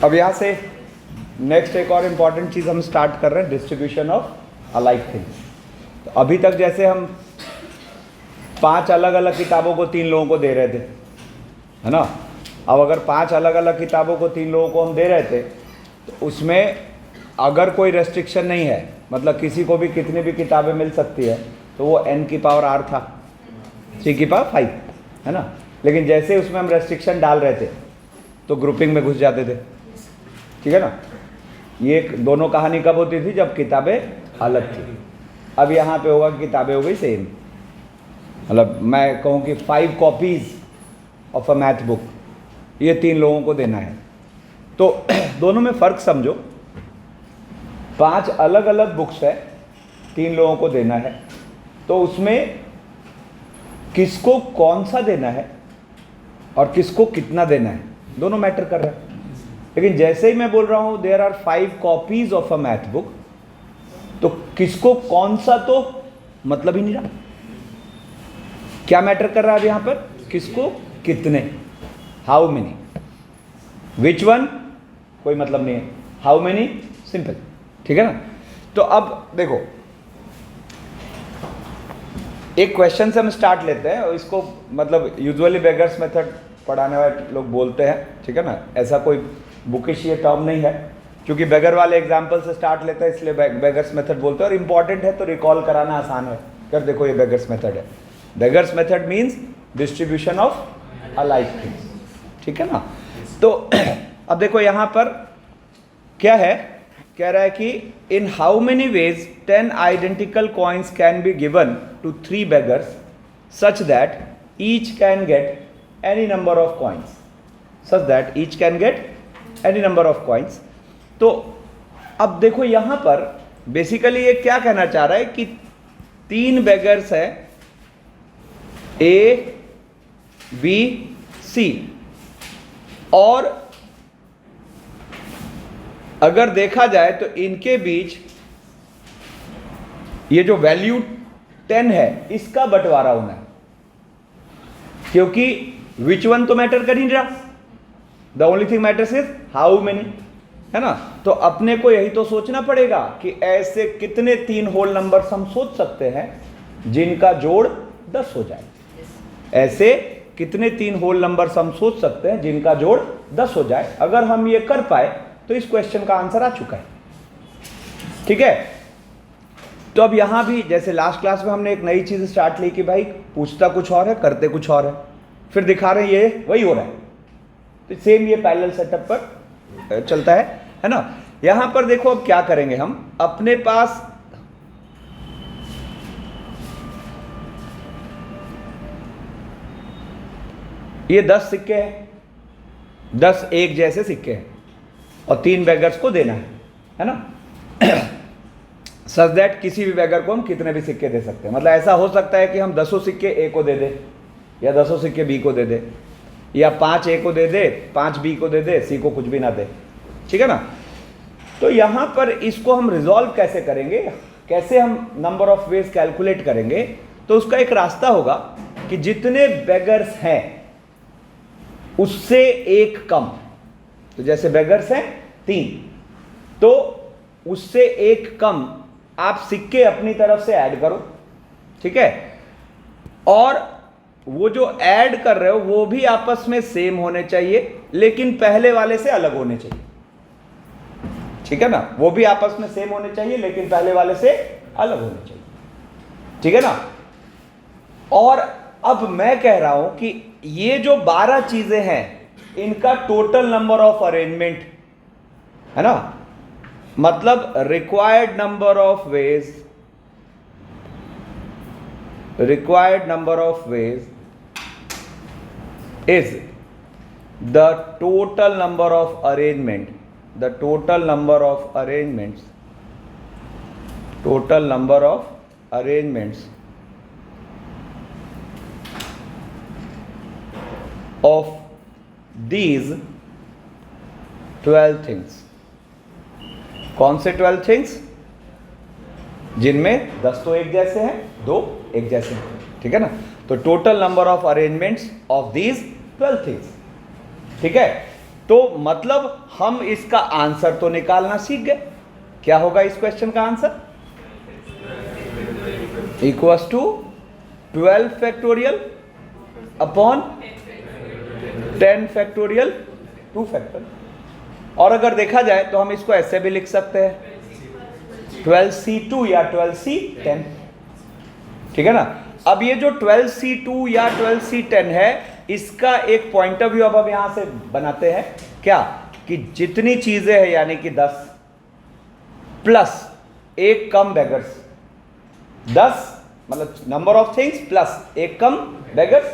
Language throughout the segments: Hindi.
अब यहाँ से नेक्स्ट एक और इम्पॉर्टेंट चीज़ हम स्टार्ट कर रहे हैं, डिस्ट्रीब्यूशन ऑफ अलाइक थिंग्स। तो अभी तक जैसे हम 5 अलग अलग किताबों को 3 लोगों को दे रहे थे, है ना। अब अगर 5 अलग अलग किताबों को 3 लोगों को हम दे रहे थे, तो उसमें अगर कोई रेस्ट्रिक्शन नहीं है, मतलब किसी को भी कितनी भी किताबें मिल सकती है, तो वो n की पावर r था, 3 की पावर 5, है ना। लेकिन जैसे उसमें हम रेस्ट्रिक्शन डाल रहे थे तो ग्रुपिंग में घुस जाते थे, ठीक है ना। ये दोनों कहानी कब होती थी? जब किताबें अलग थी। अब यहाँ पे होगा कि किताबें हो गई सेम, मतलब मैं कहूँ कि 5 copies of a math book, ये 3 लोगों को देना है। तो दोनों में फ़र्क समझो, 5 अलग अलग बुक्स है, 3 लोगों को देना है, तो उसमें किसको कौन सा देना है और किसको कितना देना है, दोनों मैटर कर रहा है। लेकिन जैसे ही मैं बोल रहा हूँ there are 5 copies of a math book, तो किसको कौन सा तो मतलब ही नहीं रहा। क्या मैटर कर रहा है अब यहाँ पर? किसको कितने, हाउ मेनी, विच वन कोई मतलब नहीं है, हाउ मेनी सिंपल, ठीक है ना। तो अब देखो, एक क्वेश्चन से हम स्टार्ट लेते हैं, और इसको मतलब यूजुअली बेगर्स मेथड पढ़ाने वाले लोग बोलते हैं, ठीक है ना। ऐसा कोई बुकिश ये टर्म नहीं है, क्योंकि बेगर वाले एग्जाम्पल से स्टार्ट लेते हैं, इसलिए बेगर्स मेथड बोलते हैं। और इंपॉर्टेंट है तो रिकॉल कराना आसान है, कर देखो ये बेगर्स मेथड है। Beggars method means distribution of alike things, ठीक है ना। तो अब देखो यहाँ पर क्या है, कह रहा है कि in how many ways 10 identical coins can be given to 3 beggars such that each can get any number of coins, such that each can get any number of coins. तो अब देखो यहाँ पर बेसिकली ये क्या कहना चाह रहा है कि 3 बेगर्स है, A, B, C, और अगर देखा जाए तो इनके बीच ये जो वैल्यू 10 है इसका बंटवारा होना है, क्योंकि विच वन तो मैटर कर ही नहीं रहा, the only thing matters is how many, है ना। तो अपने को यही तो सोचना पड़ेगा कि ऐसे कितने 3 होल नंबर्स हम सोच सकते हैं जिनका जोड़ 10 हो जाए। ऐसे कितने 3 होल नंबर्स हम सोच सकते हैं जिनका जोड़ 10 हो जाए। अगर हम ये कर पाए तो इस क्वेश्चन का आंसर आ चुका है, ठीक है। तो अब यहां भी जैसे लास्ट क्लास में हमने एक नई चीज स्टार्ट ली कि भाई पूछता कुछ और है, करते कुछ और है, फिर दिखा रहे हैं ये वही हो रहा है। तो सेम ये पैरेलल सेटअप पर चलता है ना। यहां पर देखो अब क्या करेंगे, हम अपने पास ये 10 सिक्के हैं, 10 एक जैसे सिक्के हैं, और 3 बेगर्स को देना है ना। सच दैट किसी भी बेगर को हम कितने भी सिक्के दे सकते हैं। मतलब ऐसा हो सकता है कि हम 10 सिक्के ए को दे दे, या 10 सिक्के बी को दे दे, या 5 ए को दे दे, 5 बी को दे दे, सी को कुछ भी ना दे, ठीक है ना। तो यहां पर इसको हम रिजॉल्व कैसे करेंगे, कैसे हम नंबर ऑफ वेज कैलकुलेट करेंगे? तो उसका एक रास्ता होगा कि जितने बेगर्स हैं उससे एक कम, तो जैसे बेगर्स हैं 3, तो उससे एक कम आप सिक्के अपनी तरफ से ऐड करो, ठीक है। और वो जो ऐड कर रहे हो वो भी आपस में सेम होने चाहिए, लेकिन पहले वाले से अलग होने चाहिए, ठीक है ना। वो भी आपस में सेम होने चाहिए लेकिन पहले वाले से अलग होने चाहिए, ठीक है ना। और अब मैं कह रहा हूं कि ये जो 12 चीजें हैं इनका टोटल नंबर ऑफ अरेंजमेंट है ना, मतलब required number of veg, required number of veg is the total number of arrangement, the total number of arrangements, total number of arrangements of these 12 things। कौन से 12 थिंग्स? जिनमें 10 तो एक जैसे हैं, 2 एक जैसे हैं, ठीक है ना। तो total number of arrangements of these 12 things, ठीक है, तो मतलब हम इसका आंसर तो निकालना सीख गए। क्या होगा इस क्वेश्चन का answer? Equals to 12 factorial upon 10 factorial 2 factorial. और अगर देखा जाए तो हम इसको ऐसे भी लिख सकते हैं 12C2 या 12C10, ठीक है ना। अब ये जो 12C2 या 12C10 है, इसका एक पॉइंट ऑफ व्यू अब हम यहां से बनाते हैं क्या, कि जितनी चीजें हैं यानी कि 10 प्लस एक कम बेगर्स, 10 मतलब नंबर ऑफ थिंग्स प्लस एक कम बेगर्स,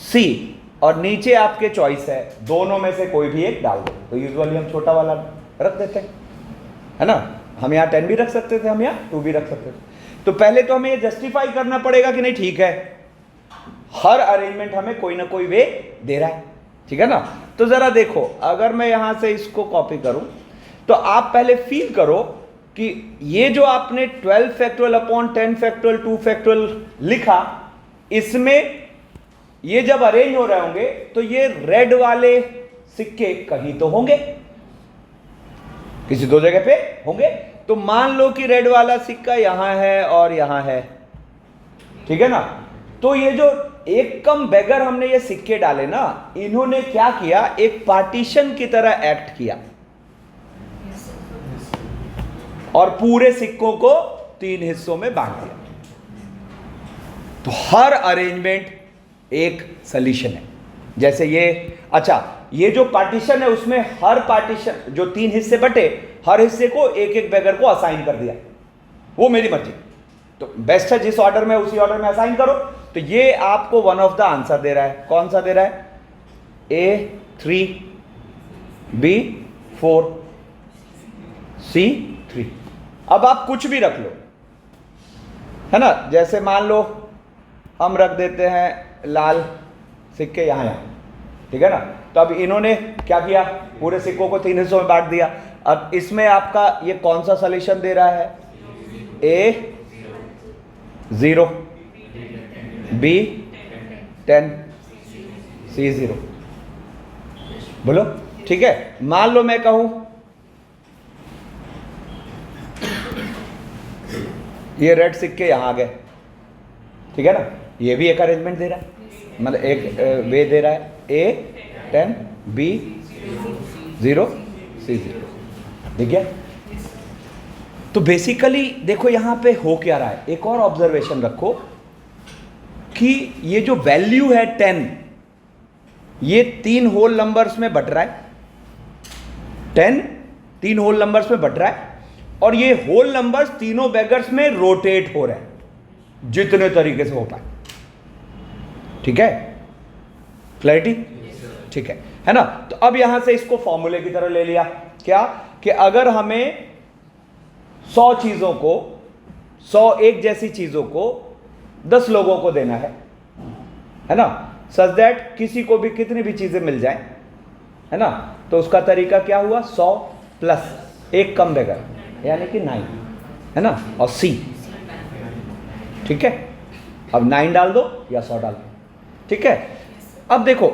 सी, और नीचे आपके चॉइस है, दोनों में से कोई भी एक डाल दो। तो यूजुअली हम छोटा वाला रख देते हैं, है ना। हम यहाँ 10 भी रख सकते थे, हम यहाँ 2 भी रख सकते थे। तो पहले तो हमें ये जस्टिफाई करना पड़ेगा कि नहीं, ठीक है, हर अरेंजमेंट हमें कोई ना कोई वे दे रहा है, ठीक है ना। तो जरा देखो, अगर मैं यहां से इसको कॉपी करूं तो आप पहले फील करो कि ये जो आपने 12 फैक्टोरियल अपॉन 10 फैक्टोरियल 2 फैक्टोरियल लिखा, इसमें ये जब अरेंज हो रहे होंगे तो ये रेड वाले सिक्के कहीं तो होंगे, किसी दो जगह पे होंगे। तो मान लो कि रेड वाला सिक्का यहां है और यहां है, ठीक है ना। तो ये जो एक कम बेगर हमने ये सिक्के डाले ना, इन्होंने क्या किया, एक पार्टीशन की तरह एक्ट किया और पूरे सिक्कों को 3 हिस्सों में बांट दिया। तो हर अरेंजमेंट एक सॉल्यूशन है। जैसे ये, अच्छा, ये जो पार्टीशन है उसमें हर पार्टीशन जो 3 हिस्से बटे, हर हिस्से को एक एक बेगर को असाइन कर दिया, वो मेरी मर्जी। तो बेस्ट है जिस ऑर्डर में उसी ऑर्डर में असाइन करो। तो ये आपको वन ऑफ द आंसर दे रहा है। कौन सा दे रहा है? A3 B4 C3। अब आप कुछ भी रख लो, है ना। जैसे मान लो हम रख देते हैं लाल सिक्के यहां यहां, ठीक है ना। तो अब इन्होंने क्या किया, पूरे सिक्कों को 3 हिस्सों में बांट दिया। अब इसमें आपका ये कौन सा सॉल्यूशन दे रहा है? A0 B10 C0। बोलो, ठीक है। मान लो मैं कहूं ये रेड सिक्के यहां आ गए, ठीक है ना। ये भी एक अरेंजमेंट दे रहा है, मतलब एक वे दे रहा है, A10 B0 C0, ठीक है। तो बेसिकली देखो यहां पे हो क्या रहा है। एक और ऑब्जर्वेशन रखो कि ये जो वैल्यू है 10, ये 3 होल नंबर्स में बट रहा है। 10 3 होल नंबर्स में बट रहा है और ये होल नंबर्स तीनों बेगर्स में रोटेट हो रहे हैं जितने तरीके से हो पाए, ठीक है। क्लैरिटी, ठीक है ना। तो अब यहां से इसको फॉर्मूले की तरह ले लिया, क्या कि अगर हमें 100 चीजों को, 100 एक जैसी चीजों को 10 लोगों को देना है ना, सच दैट किसी को भी कितनी भी चीजें मिल जाए, है ना। तो उसका तरीका क्या हुआ? 100 प्लस एक कम बेगर यानी कि 9, है ना, और C, ठीक है। अब 9 डाल दो या 100 डाल दो, ठीक है। अब देखो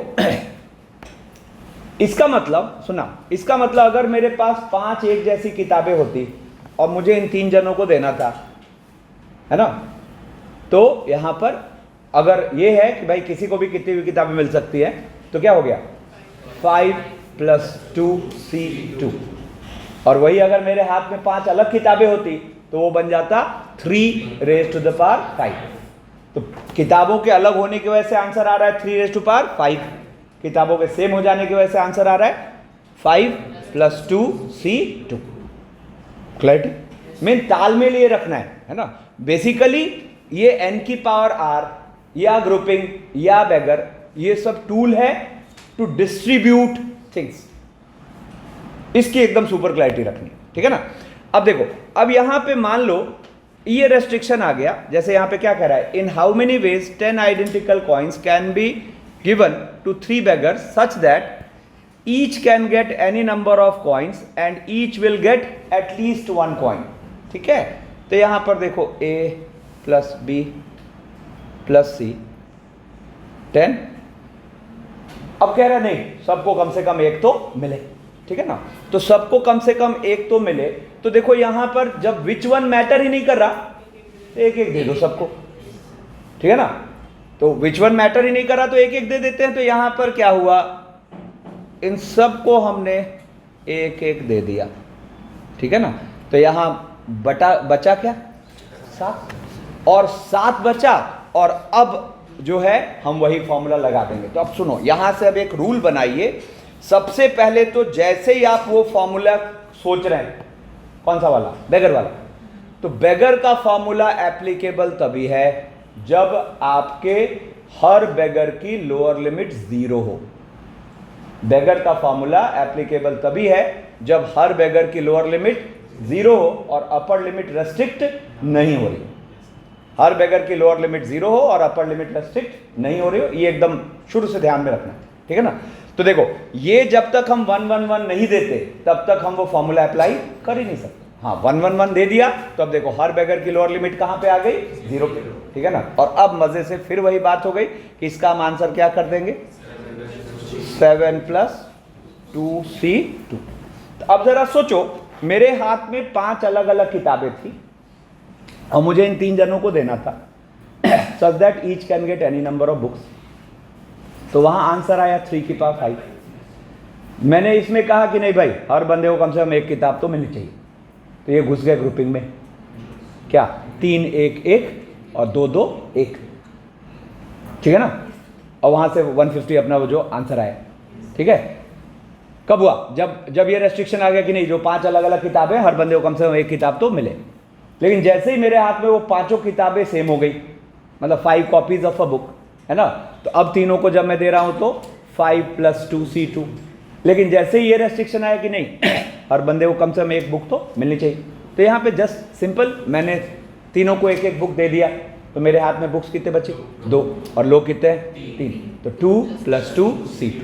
इसका मतलब सुना, इसका मतलब अगर मेरे पास 5 एक जैसी किताबें होती और मुझे इन 3 जनों को देना था, है ना, तो यहां पर अगर ये है कि भाई किसी को भी कितनी भी किताबें मिल सकती है, तो क्या हो गया 5 + 2C2। और वही अगर मेरे हाथ में 5 अलग किताबें होती तो वो बन जाता 3⁵5। तो किताबों के अलग होने की वजह से आंसर आ रहा है 3⁵5, किताबों के सेम हो जाने की वजह से आंसर आ रहा है 5 + 2C2। क्लैरिटी, मेन तालमेल ये रखना है ना। बेसिकली ये n की पावर r या ग्रुपिंग या बेगर, ये सब टूल है टू डिस्ट्रीब्यूट थिंग्स। इसकी एकदम सुपर क्लैरिटी रखनी, ठीक है ना। अब देखो, अब यहां पे मान लो ये रेस्ट्रिक्शन आ गया। जैसे यहां पे क्या कह रहा है, in how many ways 10 identical coins can be given to 3 beggars such that each can get any number of coins and each will get at least 1 coin, ठीक है। तो यहां पर देखो A + B + C 10 अब कह रहा नहीं, सबको कम से कम एक तो मिले, ठीक है ना। तो सबको कम से कम एक तो मिले, तो देखो यहां पर जब विच वन मैटर ही नहीं कर रहा, तो एक एक दे दो सबको, ठीक है ना। तो विच वन मैटर ही नहीं कर रहा तो एक एक दे देते हैं। तो यहां पर क्या हुआ, इन सबको हमने एक एक दे दिया, ठीक है ना। तो यहां बचा क्या, 7, और 7 बचा, और अब जो है हम वही फॉर्मूला लगा देंगे। तो अब सुनो, यहां से अब एक रूल बनाइए। सबसे पहले तो जैसे ही आप वो फॉर्मूला सोच रहे हैं, कौन सा वाला, बेगर वाला, तो बेगर का फॉर्मूला एप्लीकेबल तभी है जब आपके हर बेगर की लोअर लिमिट 0 हो। बेगर का फॉर्मूला एप्लीकेबल तभी है जब हर बेगर की लोअर लिमिट 0 हो और अपर लिमिट रेस्ट्रिक्ट नहीं हो रही। हर बेगर की लोअर लिमिट 0 हो और अपर लिमिट रेस्ट्रिक्ट नहीं हो रही हो, ये एकदम शुरू से ध्यान में रखना, ठीक है ना। तो देखो, ये जब तक हम 1 1 1 नहीं देते तब तक हम वो फॉर्मूला अप्लाई कर ही नहीं सकते। हाँ, 1 1 1 दे दिया तो अब देखो हर बेगर की लोअर लिमिट कहां पे आ गई, 0 पे, ठीक है ना। और अब मजे से फिर वही बात हो गई कि इसका हम आंसर क्या कर देंगे, 7 + 2c2। तो अब जरा सोचो, मेरे हाथ में 5 अलग अलग किताबें थी और मुझे इन 3 जनों को देना था, such that each can get any number of books। तो वहां आंसर आया 3 की पावर 5। मैंने इसमें कहा कि नहीं भाई, हर बंदे को कम से कम एक किताब तो मिलनी चाहिए। तो ये घुस गए ग्रुपिंग में, क्या 3 1 1 और 2 2 1, ठीक है ना। और वहां से 150 अपना वो जो आंसर आया, ठीक है। कब हुआ, जब ये रेस्ट्रिक्शन आ गया कि नहीं, जो 5 अलग अलग किताबें, हर बंदे को कम से कम एक किताब तो मिले। लेकिन जैसे ही मेरे हाथ में वो 5 किताबें सेम हो गई, मतलब 5 कॉपीज ऑफ अ बुक, है ना। तो अब तीनों को जब मैं दे रहा हूं तो 5 + 2c2। लेकिन जैसे ही ये रेस्ट्रिक्शन आया कि नहीं, हर बंदे को कम से कम एक बुक तो मिलनी चाहिए, तो यहाँ पे जस्ट सिंपल मैंने तीनों को एक एक बुक दे दिया। तो मेरे हाथ में बुक्स कितने बचे, 2, और लोग कितने हैं, 3। तो 2 + 2c2।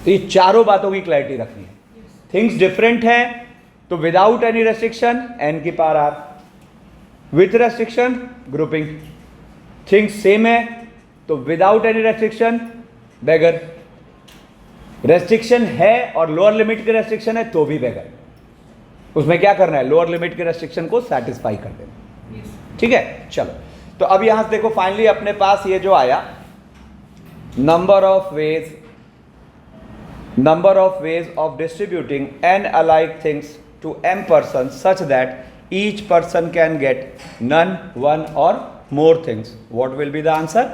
तो ये चारों बातों की क्लैरिटी रखनी है। थिंग्स डिफरेंट है तो विदाउट एनी रेस्ट्रिक्शन n की power r, with restriction grouping. Things same है तो विदाउट एनी रेस्ट्रिक्शन बेगर। रेस्ट्रिक्शन है और लोअर लिमिट की रेस्ट्रिक्शन है तो भी बेगर। उसमें क्या करना है, लोअर लिमिट के रेस्ट्रिक्शन को सेटिस्फाई कर देना, ठीक है। चलो, तो अब यहां से देखो, फाइनली अपने पास ये जो आया, number of ways of distributing n alike things to m persons such that each person can get none, one or more things. What will be the answer?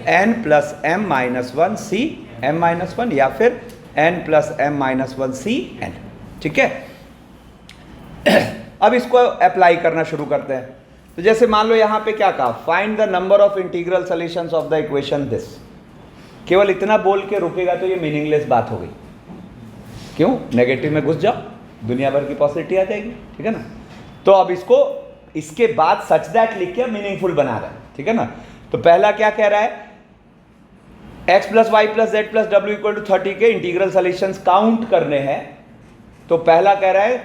n + m - 1 c m - 1 या फिर n + m - 1 c n, ठीक है। अब इसको अप्लाई करना शुरू करते हैं। तो जैसे मान लो यहां पे क्या कहा, find the number of integral solutions of the equation this. केवल इतना बोल के रुकेगा तो ये मीनिंगलेस बात हो गई। क्यों, नेगेटिव में घुस जाओ, दुनिया भर की पॉसिबिलिटी आ जाएगी, ठीक है ना। तो अब इसको इसके बाद सच दैट लिख के मीनिंगफुल बना रहा है, ठीक है ना। तो पहला क्या कह रहा है, x + y + z + w = 30 के इंटीग्रल सॉल्यूशंस काउंट करने हैं। तो पहला कह रहा है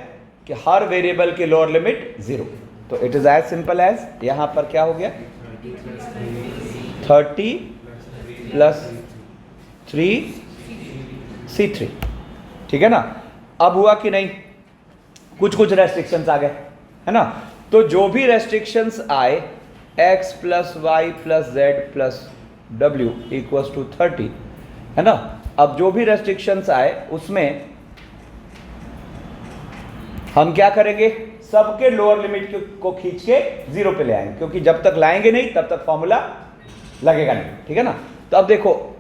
कि हर वेरिएबल की लोअर लिमिट 0। तो it is as simple as, यहां पर क्या हो गया, 30 + 3c3, ठीक है ना। अब हुआ कि नहीं, कुछ रेस्ट्रिक्शंस आ गए, है ना। तो जो भी रेस्ट्रिक्शंस आए, x + y + z + w = 30, है ना। अब जो भी रेस्ट्रिक्शंस आए उसमें हम क्या करेंगे, सबके लोअर लिमिट को खींच के 0 पे ले आएंगे, क्योंकि जब तक लाएंगे नहीं तब तक फॉर्मूला लगेगा नहीं, ठीक है ना। तो अब देखो,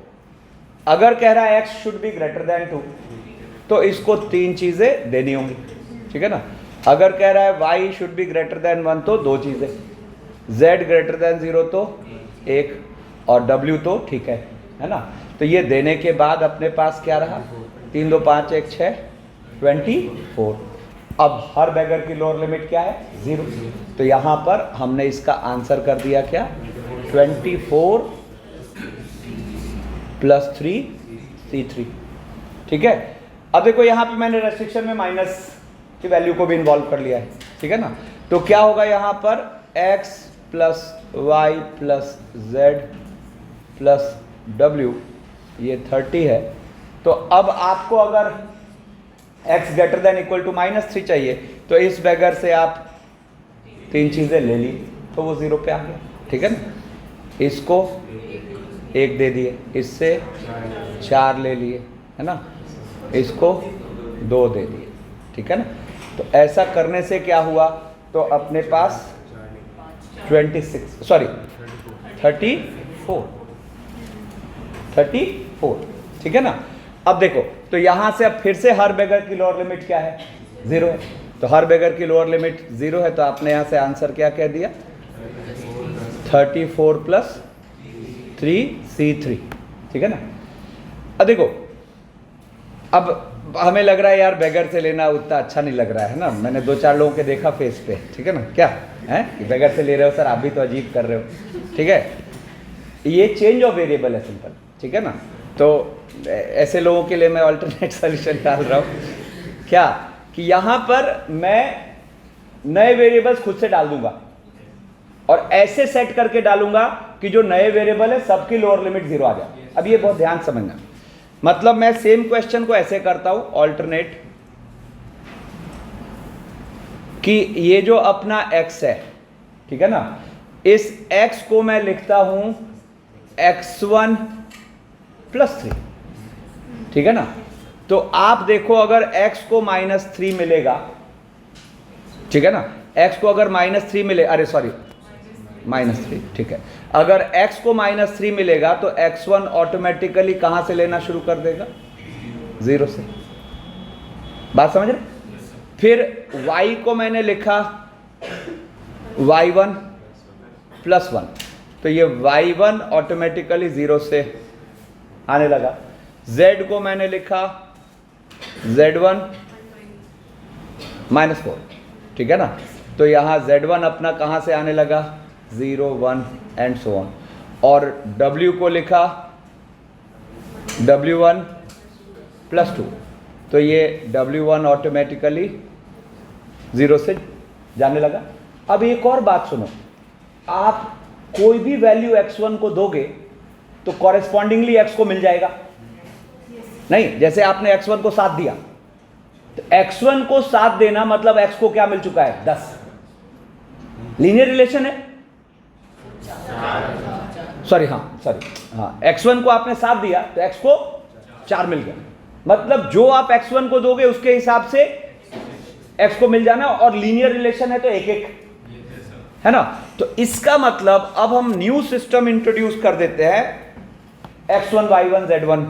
अगर कह रहा है x should be greater then 2 तो इसको 3 चीजें देनी होंगी, ठीक है ना। अगर कह रहा है y should be greater then 1 तो 2 चीजें, z ग्रेटर देन 0 तो 1, और w तो ठीक है ना। तो ये देने के बाद अपने पास क्या रहा, 3 2 5 1 6 24। अब हर बेगर की लोअर लिमिट क्या है, 0। तो यहां पर हमने इसका आंसर कर दिया क्या, 24 + 3c3, ठीक है। अब देखो यहां पे मैंने रेस्ट्रिक्शन में माइनस की वैल्यू को भी इन्वॉल्व कर लिया है, ठीक है ना। तो क्या होगा यहां पर, x + y + z + W ये 30 है। तो अब आपको अगर x greater than equal to -3 चाहिए तो इस बैगर से आप 3 चीज़ें ले ली तो वो 0 पे आ गया, ठीक है ना। इसको 1 दे दिए, इससे 4 ले लिए, है ना, इसको 2 दे दिए, ठीक है ना। तो ऐसा करने से क्या हुआ, तो अपने पास 34, ठीक है ना। अब देखो, तो यहां से अब फिर से हर बैगर की लोअर लिमिट क्या है, 0 है। तो हर बैगर की लोअर लिमिट 0 है, तो आपने यहां से आंसर क्या कह दिया, 34 + 3C3, ठीक है ना। अब देखो, अब हमें लग रहा है यार बैगर से लेना उतना अच्छा नहीं लग रहा है ना, मैंने 2-4 लोगों के देखा फेस पे, ठीक है ना, क्या है कि बैगर से ले रहे हो सर, आप भी तो अजीब कर रहे हो, ठीक है। ये चेंज ऑफ वेरिएबल है सिंपल, ठीक है ना। तो ऐसे लोगों के लिए मैं अल्टरनेट सॉल्यूशन डाल रहा हूँ, क्या कि यहाँ पर मैं नए वेरिएबल्स खुद से डाल दूंगा और ऐसे सेट करके डालूंगा कि जो नए वेरिएबल है सबकी लोअर लिमिट 0 आ जाए। अब ये बहुत ध्यान समझना, मतलब मैं सेम क्वेश्चन को ऐसे करता हूं ऑल्टरनेट, कि ये जो अपना x है, ठीक है ना, इस x को मैं लिखता हूं x1 + 3, ठीक है ना। तो आप देखो, अगर x को -3 मिलेगा, ठीक है ना, x को अगर -3 मिले, अरे सॉरी -3, ठीक है, अगर x को -3 मिलेगा तो x1 ऑटोमेटिकली कहां से लेना शुरू कर देगा, 0 से। बात समझ रहे। फिर y को मैंने लिखा y1 + 1, तो ये y1 ऑटोमेटिकली 0 से आने लगा। z को मैंने लिखा z1 -4, ठीक है ना। तो यहां z1 अपना कहां से आने लगा, 0, 1 एंड सो ऑन। और w को लिखा w1 + 2, तो ये w1 ऑटोमेटिकली 0 से जाने लगा। अब एक और बात सुनो, आप कोई भी वैल्यू x1 को दोगे तो कॉरेस्पॉन्डिंगली x को मिल जाएगा, नहीं, जैसे आपने x1 को 7 दिया, तो x1 को 7 देना मतलब x को क्या मिल चुका है, 10। लीनियर रिलेशन है, सॉरी हाँ, x1 को आपने 7 दिया तो x को 4 मिल गया, मतलब जो आप x1 को दोगे उसके हिसाब से x को मिल जाना, और लीनियर रिलेशन है तो 1-1, है ना। तो इसका मतलब अब हम न्यू सिस्टम इंट्रोड्यूस कर देते हैं x1 y1 z1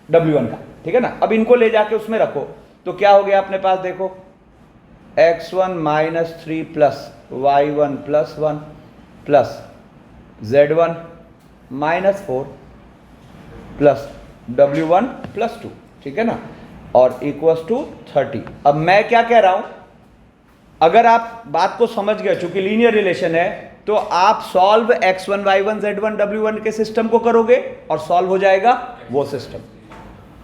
w1 का, ठीक है ना। अब इनको ले जाके उसमें रखो तो क्या हो गया अपने पास, देखो x1 -3 + y1 + 1 + z1 -4 + w1 + 2, ठीक है ना, और इक्वल्स टू 30। अब मैं क्या कह रहा हूं, अगर आप बात को समझ गए, चूंकि लीनियर रिलेशन है, तो आप solve x1 y1 z1 w1 के सिस्टम को करोगे और सॉल्व हो जाएगा वो सिस्टम,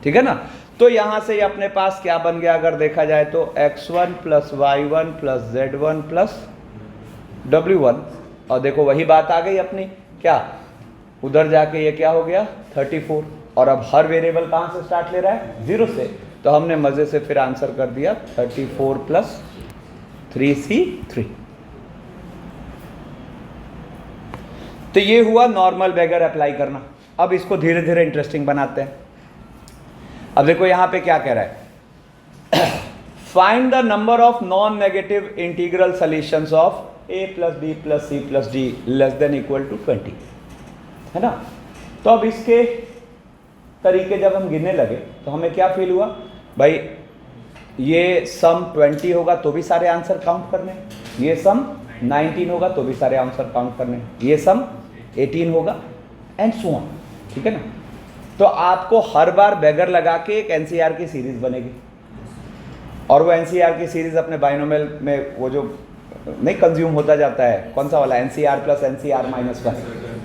ठीक है ना। तो यहां से अपने पास क्या बन गया, अगर देखा जाए तो x1 + y1 + z1 + w1, और देखो वही बात आ गई अपनी, क्या उधर जाके ये क्या हो गया 34, और अब हर वेरिएबल कहां से स्टार्ट ले रहा है, 0 से। तो हमने मजे से फिर आंसर कर दिया 34 + 3C3। तो ये हुआ नॉर्मल बैगर अप्लाई करना। अब इसको धीरे धीरे इंटरेस्टिंग बनाते हैं। अब देखो यहां पे क्या कह रहा है, find the number of non negative integral solutions of a + b + c + d <= 20, है ना। तो अब इसके तरीके जब हम गिनने लगे तो हमें क्या फील हुआ, भाई ये सम 20 होगा तो भी सारे आंसर काउंट करने, ये सम 19 होगा तो भी सारे आंसर काउंट करने, ये सम 18 होगा एंड सो ऑन, ठीक है ना। तो आपको हर बार बैगर लगा के एक एनसीआर की सीरीज बनेगी, और वो एनसीआर की सीरीज अपने बाइनोमियल में वो जो नहीं कंज्यूम होता जाता है, कौन सा वाला, NCR + NCR - 1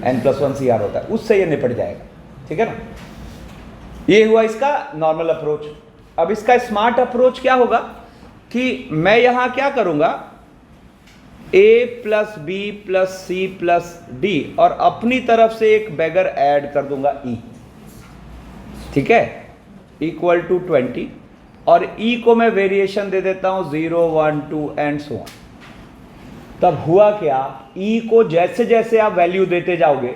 n+1 CR होता है, उससे ये निपट जाएगा, ठीक है ना। ये हुआ इसका नॉर्मल अप्रोच। अब इसका स्मार्ट अप्रोच क्या होगा कि मैं यहां क्या करूंगा, A plus B plus C plus D और अपनी तरफ से एक बेगर ऐड कर दूंगा ई, ठीक है, इक्वल टू 20 और ई को मैं वेरिएशन दे देता हूं 0 1 2 एंड सो ऑन। तब हुआ क्या, ई को जैसे जैसे आप वैल्यू देते जाओगे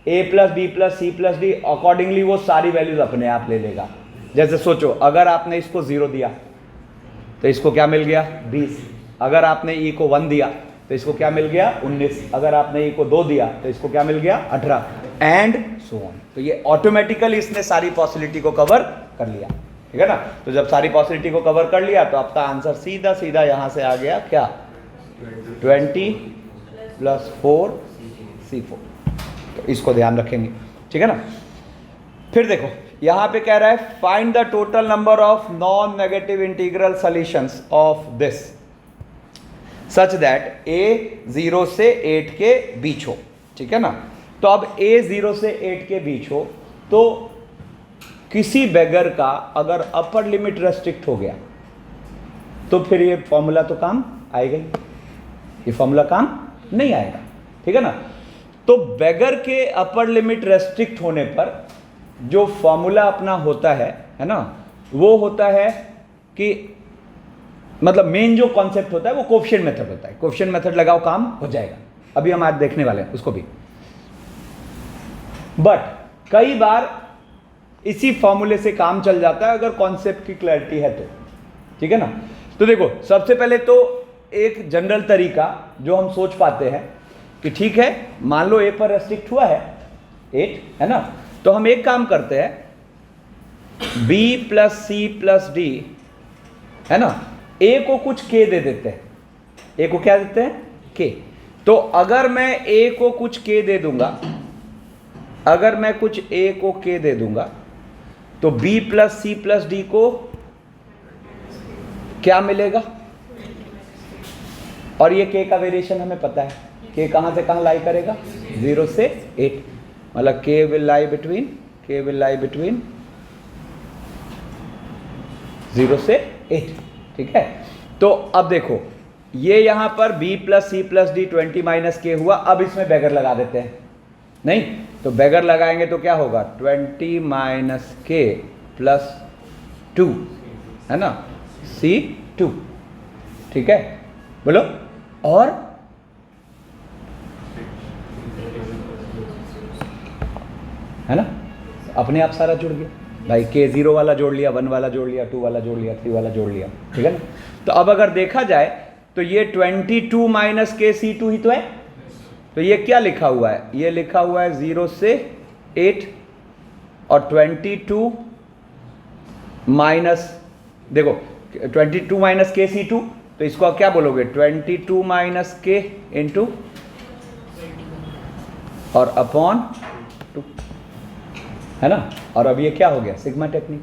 A plus B plus C plus D accordingly वो सारी वैल्यूज अपने आप ले लेगा। जैसे सोचो, अगर आपने इसको 0 दिया तो इसको क्या मिल गया 20, अगर आपने ई को 1 दिया तो इसको क्या मिल गया 19, अगर आपने ई को 2 दिया तो इसको क्या मिल गया 18 एंड सो ऑन। तो ये ऑटोमेटिकली इसने सारी पॉसिबिलिटी को कवर कर लिया, ठीक है ना। तो जब सारी पॉसिबिलिटी को कवर कर लिया तो आपका आंसर सीधा सीधा यहां से आ गया क्या 20 प्लस 4 C4। तो इसको ध्यान रखेंगे, ठीक है ना। फिर देखो यहां पे कह रहा है find the total number of non negative integral solutions of this such that a 0 से 8 के बीच हो, ठीक है ना। तो अब a 0 से 8 के बीच हो तो किसी बेगर का अगर अपर लिमिट रेस्ट्रिक्ट हो गया तो फिर ये फॉर्मूला तो काम आएगा ही, ये फॉर्मूला काम नहीं आएगा, ठीक है ना। तो बेगर के अपर लिमिट रेस्ट्रिक्ट होने पर जो फॉर्मूला अपना होता है ना, वो होता है कि मतलब मेन जो कॉन्सेप्ट होता है वो कोफिशिएंट मेथड होता है। कोफिशिएंट मेथड लगाओ काम हो जाएगा, अभी हम आज देखने वाले हैं उसको भी। बट कई बार इसी फॉर्मूले से काम चल जाता है अगर कॉन्सेप्ट की क्लैरिटी है तो, ठीक है ना। तो देखो सबसे पहले तो एक जनरल तरीका जो हम सोच पाते हैं कि ठीक है मान लो ए पर रेस्ट्रिक्ट हुआ है 8, है ना। तो हम एक काम करते हैं b plus C plus D, है ना, a को कुछ k दे देते हैं। a को क्या देते हैं k। तो अगर मैं a को कुछ k दे दूंगा, अगर मैं कुछ a को k दे दूंगा तो b plus C plus D को क्या मिलेगा, और ये k का वेरिएशन हमें पता है, k कहां से कहां लाई करेगा 0 से 8, मतलब k विल लाई बिटवीन 0 से 8, ठीक है। तो अब देखो ये यहां पर b plus C plus D 20 minus k हुआ। अब इसमें बेगर लगा देते हैं, नहीं तो बेगर लगाएंगे तो क्या होगा 20 माइनस k प्लस 2, है ना, C2, ठीक है, बोलो। और है ना, अपने आप सारा जुड़ गया भाई, k 0 वाला जोड़ लिया, 1 वाला जोड़ लिया, 2 वाला जोड़ लिया, 3 वाला जोड़ लिया, ठीक है ना। तो अब अगर देखा जाए तो ये 22 माइनस k C2 ही तो है। तो ये क्या लिखा हुआ है, ये लिखा हुआ है 0 से 8 और 22 माइनस, देखो 22 माइनस k C2, तो इसको आप क्या बोलोगे 22 माइनस k इंटू और अपॉन 2, है ना। और अब ये क्या हो गया सिग्मा टेक्निक,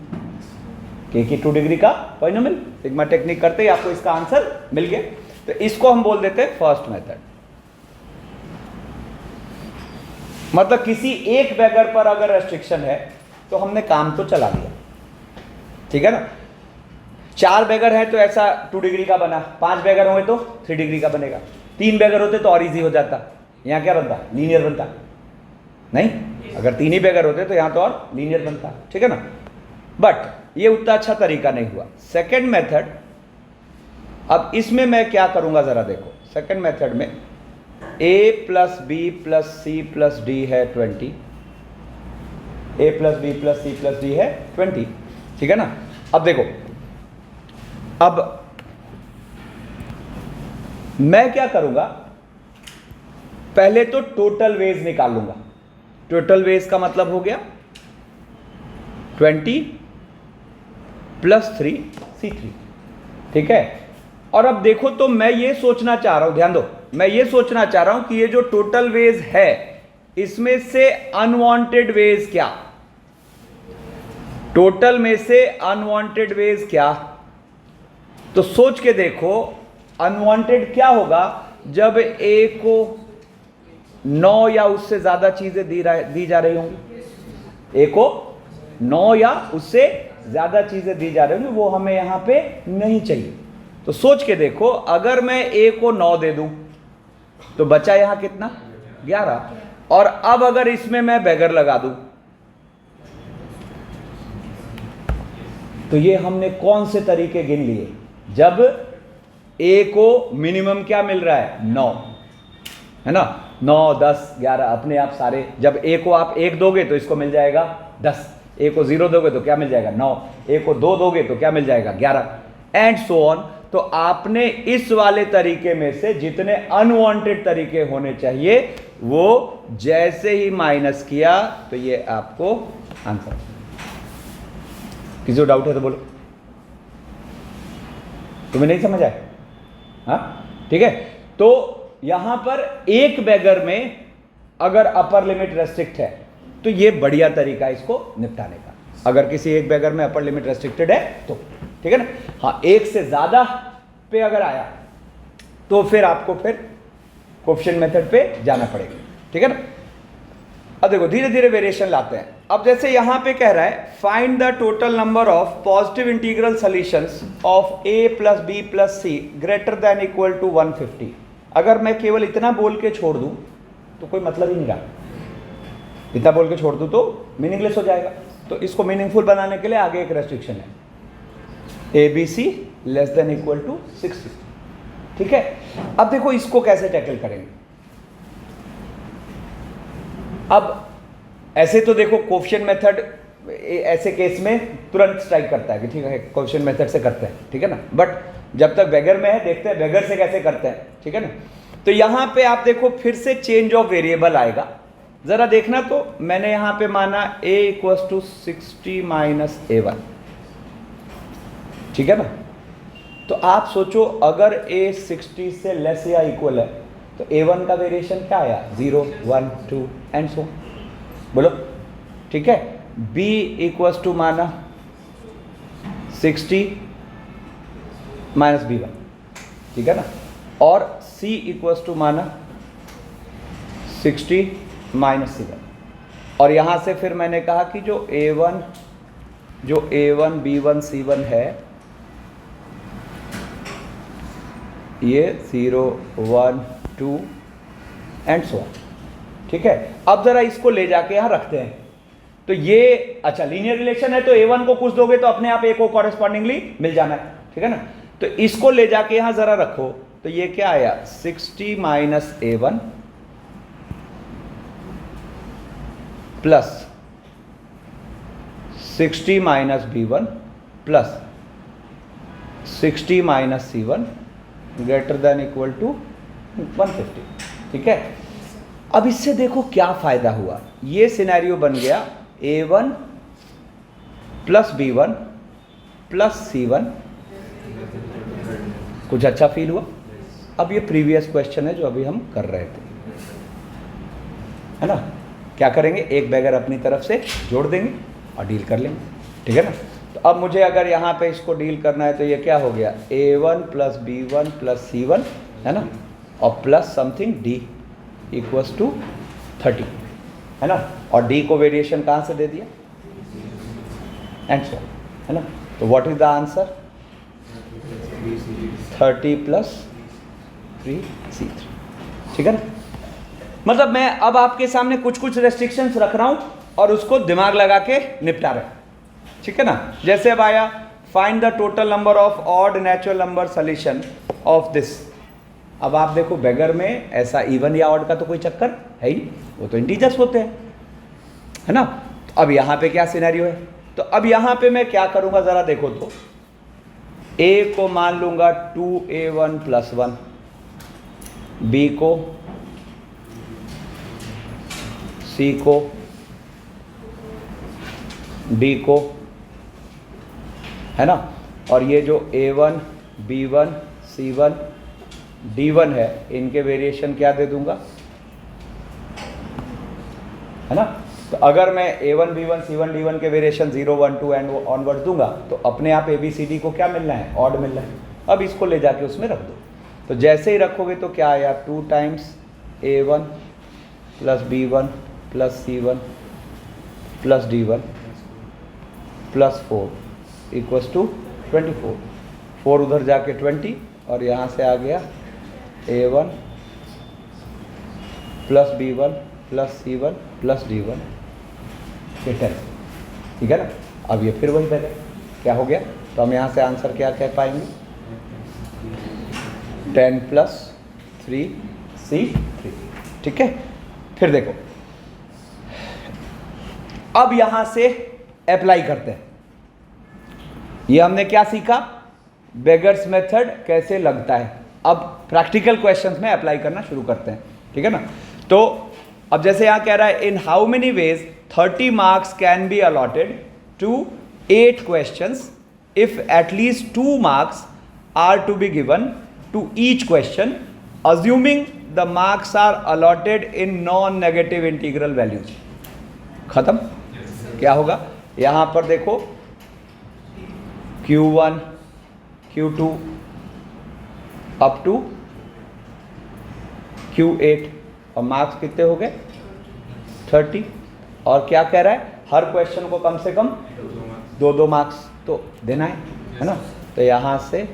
k की 2 डिग्री का पॉलिनोमियल, सिग्मा टेक्निक करते ही आपको इसका आंसर मिल गया। तो इसको हम बोल देते हैं फर्स्ट मेथड। मतलब किसी एक बेगर पर अगर रेस्ट्रिक्शन है तो हमने काम तो चला लिया, ठीक है ना। 4 बेगर है तो ऐसा 2 डिग्री का बना, 5 बेगर होंगे तो 3 डिग्री का बनेगा, 3 बेगर होते तो और इजी हो जाता, यहाँ क्या बनता लीनियर बनता, नहीं अगर 3 ही बेगर होते तो यहाँ तो और लीनियर बनता, ठीक है ना। बट ये उतना अच्छा तरीका नहीं हुआ। सेकेंड मेथड, अब इसमें मैं क्या करूंगा जरा देखो। सेकेंड मेथड में a plus B plus C plus D है 20, a plus B plus C plus D है 20, ठीक है ना। अब देखो, अब मैं क्या करूंगा, पहले तो टोटल वेज निकाल लूंगा। टोटल वेज का मतलब हो गया 20 प्लस 3 C3, ठीक है। और अब देखो तो मैं ये सोचना चाह रहा हूं, ध्यान दो, मैं ये सोचना चाह रहा हूं कि ये जो टोटल वेज है इसमें से अनवांटेड वेज क्या, टोटल में से अनवांटेड वेज क्या। तो सोच के देखो अनवांटेड क्या होगा जब a को 9 या उससे ज्यादा चीजें दी जा रही होंगी, a को 9 या उससे ज्यादा चीजें दी जा रही होंगी, वो हमें यहां पे नहीं चाहिए। तो सोच के देखो अगर मैं a को 9 दे दूं तो बचा यहाँ कितना 11। और अब अगर इसमें मैं बैगर लगा दूं तो ये हमने कौन से तरीके गिन लिए, जब ए को मिनिमम क्या मिल रहा है 9, है ना, 9 10 11 अपने आप सारे। जब ए को आप 1 दोगे तो इसको मिल जाएगा 10, ए को 0 दोगे तो क्या मिल जाएगा 9, ए को 2 दोगे तो क्या मिल जाएगा 11, एंड सो ऑन। तो आपने इस वाले तरीके में से जितने अनवांटेड तरीके होने चाहिए वो जैसे ही माइनस किया तो ये आपको आंसर। किसी को डाउट है तो बोलो, तुम्हें नहीं समझ आया? हाँ ठीक है। तो यहां पर एक बैगर में अगर अपर लिमिट रेस्ट्रिक्ट है तो ये बढ़िया तरीका है इसको निपटाने का, अगर किसी एक बैगर में अपर लिमिट रेस्ट्रिक्टेड है तो, ठीक है ना। हाँ, एक से ज्यादा पे अगर आया तो फिर आपको फिर कोएफिशिएंट मेथड पे जाना पड़ेगा, ठीक है ना। अब देखो धीरे धीरे वेरिएशन लाते हैं। अब जैसे यहां पे कह रहा है find the total number of positive integral solutions of a plus B plus C greater than equal to 150। अगर मैं केवल इतना बोल के छोड़ दूं तो कोई मतलब ही नहीं रहा, इतना बोल के छोड़ दूं तो मीनिंगलेस हो जाएगा। तो इसको मीनिंगफुल बनाने के लिए आगे एक रेस्ट्रिक्शन है, A B C less than equal to 60, ठीक है। अब देखो इसको कैसे टैकल करेंगे। अब ऐसे तो देखो कोएफिशिएंट मेथड ऐसे केस में तुरंत स्ट्राइक करता है कि ठीक है कोएफिशिएंट मेथड से करते हैं, ठीक है ना। बट जब तक बैगर में है देखते हैं बैगर से कैसे करते हैं, ठीक है ना। तो यहां पे आप देखो फिर से चेंज ऑफ वेरिएबल आएगा, जरा देखना। तो मैंने यहां पे माना a equals to 60 minus a1, ठीक है ना। तो आप सोचो अगर a 60 से लेस या इक्वल है तो a1 का वेरिएशन क्या आया 0 1 2 एंड सो, बोलो ठीक है। b इक्वल्स टू माना 60 माइनस b1, ठीक है ना। और c इक्वल्स टू माना 60 माइनस c1। और यहां से फिर मैंने कहा कि जो a1 b1 c1 है ये 0 1 2 एंड सो ऑन, ठीक है। अब जरा इसको ले जाके यहां रखते हैं। तो ये अच्छा लीनियर रिलेशन है तो a1 को कुछ दोगे तो अपने आप a को कॉरेस्पॉन्डिंगली मिल जाना है, ठीक है ना। तो इसको ले जाके यहां जरा रखो तो ये क्या आया 60 minus a1 plus 60 minus b1 plus 60 minus c1 greater than equal to 150, ठीक है। अब इससे देखो क्या फायदा हुआ, ये सिनेरियो बन गया a1 plus b1 plus c1, कुछ अच्छा फील हुआ। अब ये प्रीवियस क्वेश्चन है जो अभी हम कर रहे थे, है ना। क्या करेंगे, एक बैगर अपनी तरफ से जोड़ देंगे और डील कर लेंगे, ठीक है ना। तो अब मुझे अगर यहाँ पे इसको डील करना है तो ये क्या हो गया a1 plus b1 plus c1, है ना, और plus something d equals to 30, है ना। और d को वेरिएशन कहाँ से दे दिया एंड सो, है ना। तो what is the answer 30 plus 3c3, ठीक है ना। मतलब मैं अब आपके सामने कुछ कुछ रेस्ट्रिक्शंस रख रहा हूं और उसको दिमाग लगा के निपटा रहे हैं, ठीक है ना। जैसे अब आया find the total number of odd natural number solution of this. अब आप देखो बैगर में ऐसा इवन या ऑड का तो कोई चक्कर है ही, वो तो इंटीजर्स होते हैं, है ना। तो अब यहाँ पे क्या सिनेरियो है, तो अब यहाँ पे मैं क्या करूँगा जरा देखो। तो a को मान लूँगा 2a1 प्लस 1, b को, c को, d को, है ना। और ये जो a1 b1 c1 d1 है इनके वेरिएशन क्या दे दूंगा, है ना। तो अगर मैं a1 b1 c1 d1 के वेरिएशन 0 1 2 एंड ऑनवर्ड दूंगा तो अपने आप a b c d को क्या मिलना है, ऑड मिलना है। अब इसको ले जाके उसमें रख दो। तो जैसे ही रखोगे तो क्या आया 2 times a1 plus b1 plus c1 plus d1 plus 4 equals to 24। 4 उधर जाके 20 और यहाँ से आ गया a1 plus B1 plus C1 plus D1 ये 10, ठीक है ना। अब ये फिर वही बैगर क्या हो गया, तो हम यहाँ से आंसर क्या कह पाएंगे, 10 प्लस 3C3, ठीक है। फिर देखो अब यहां से अप्लाई करते हैं। ये हमने क्या सीखा, बेगर्स मेथड कैसे लगता है। अब प्रैक्टिकल क्वेश्चंस में अप्लाई करना शुरू करते हैं, ठीक है ना। तो अब जैसे यहां कह रहा है in how many ways 30 marks can be allotted to 8 questions if at least 2 marks are to be given to each question assuming the marks are allotted in non negative integral values. खत्म। क्या होगा, यहां पर देखो Q1 Q2 up to Q8 और मार्क्स कितने हो गए 30। और क्या कह रहा है, हर क्वेश्चन को कम से कम 2-2 मार्क्स तो देना है ना। तो यहां से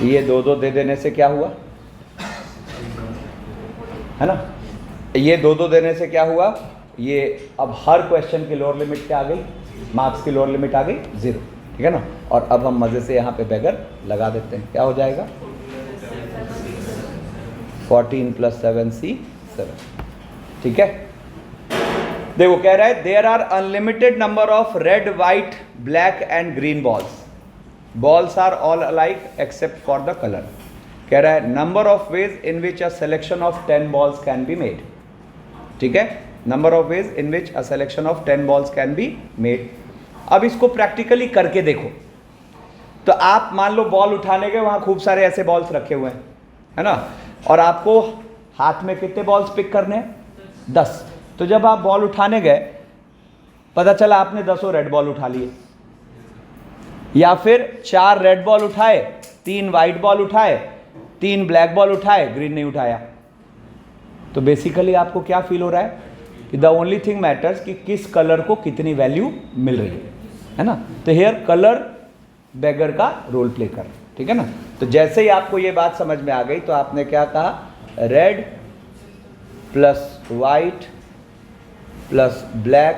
ये 2-2 दे देने से क्या हुआ, है ना, ये 2-2 देने से क्या हुआ, ये अब हर क्वेश्चन की लोअर लिमिट क्या आ गई, मार्क्स की लोअर लिमिट आ गई 0, ठीक है ना। और अब हम मजे से यहाँ पे बेगर लगा देते हैं, क्या हो जाएगा 14 प्लस 7C7, ठीक है। देखो कह रहा है there are unlimited number of red white black and green balls are all alike except for the colour. कह रहा है number of ways in which a selection of 10 balls can be made, ठीक है, number of ways in which a selection of 10 balls can be made. अब इसको प्रैक्टिकली करके देखो, तो आप मान लो बॉल उठाने के वहां खूब सारे ऐसे बॉल्स रखे हुए हैं, है ना, और आपको हाथ में कितने बॉल्स पिक करने हैं 10। तो जब आप बॉल उठाने गए पता चला आपने 10 रेड बॉल उठा लिए, या फिर 4 रेड बॉल उठाए, 3 वाइट बॉल उठाए, 3 ब्लैक बॉल उठाए, ग्रीन नहीं उठाया। तो बेसिकली आपको क्या फील हो रहा है कि द ओनली थिंग मैटर्स कि किस कलर को कितनी वैल्यू मिल रही है ना। तो हेयर कलर बेगर का रोल प्ले कर, ठीक है ना। तो जैसे ही आपको ये बात समझ में आ गई तो आपने क्या कहा, red plus white plus black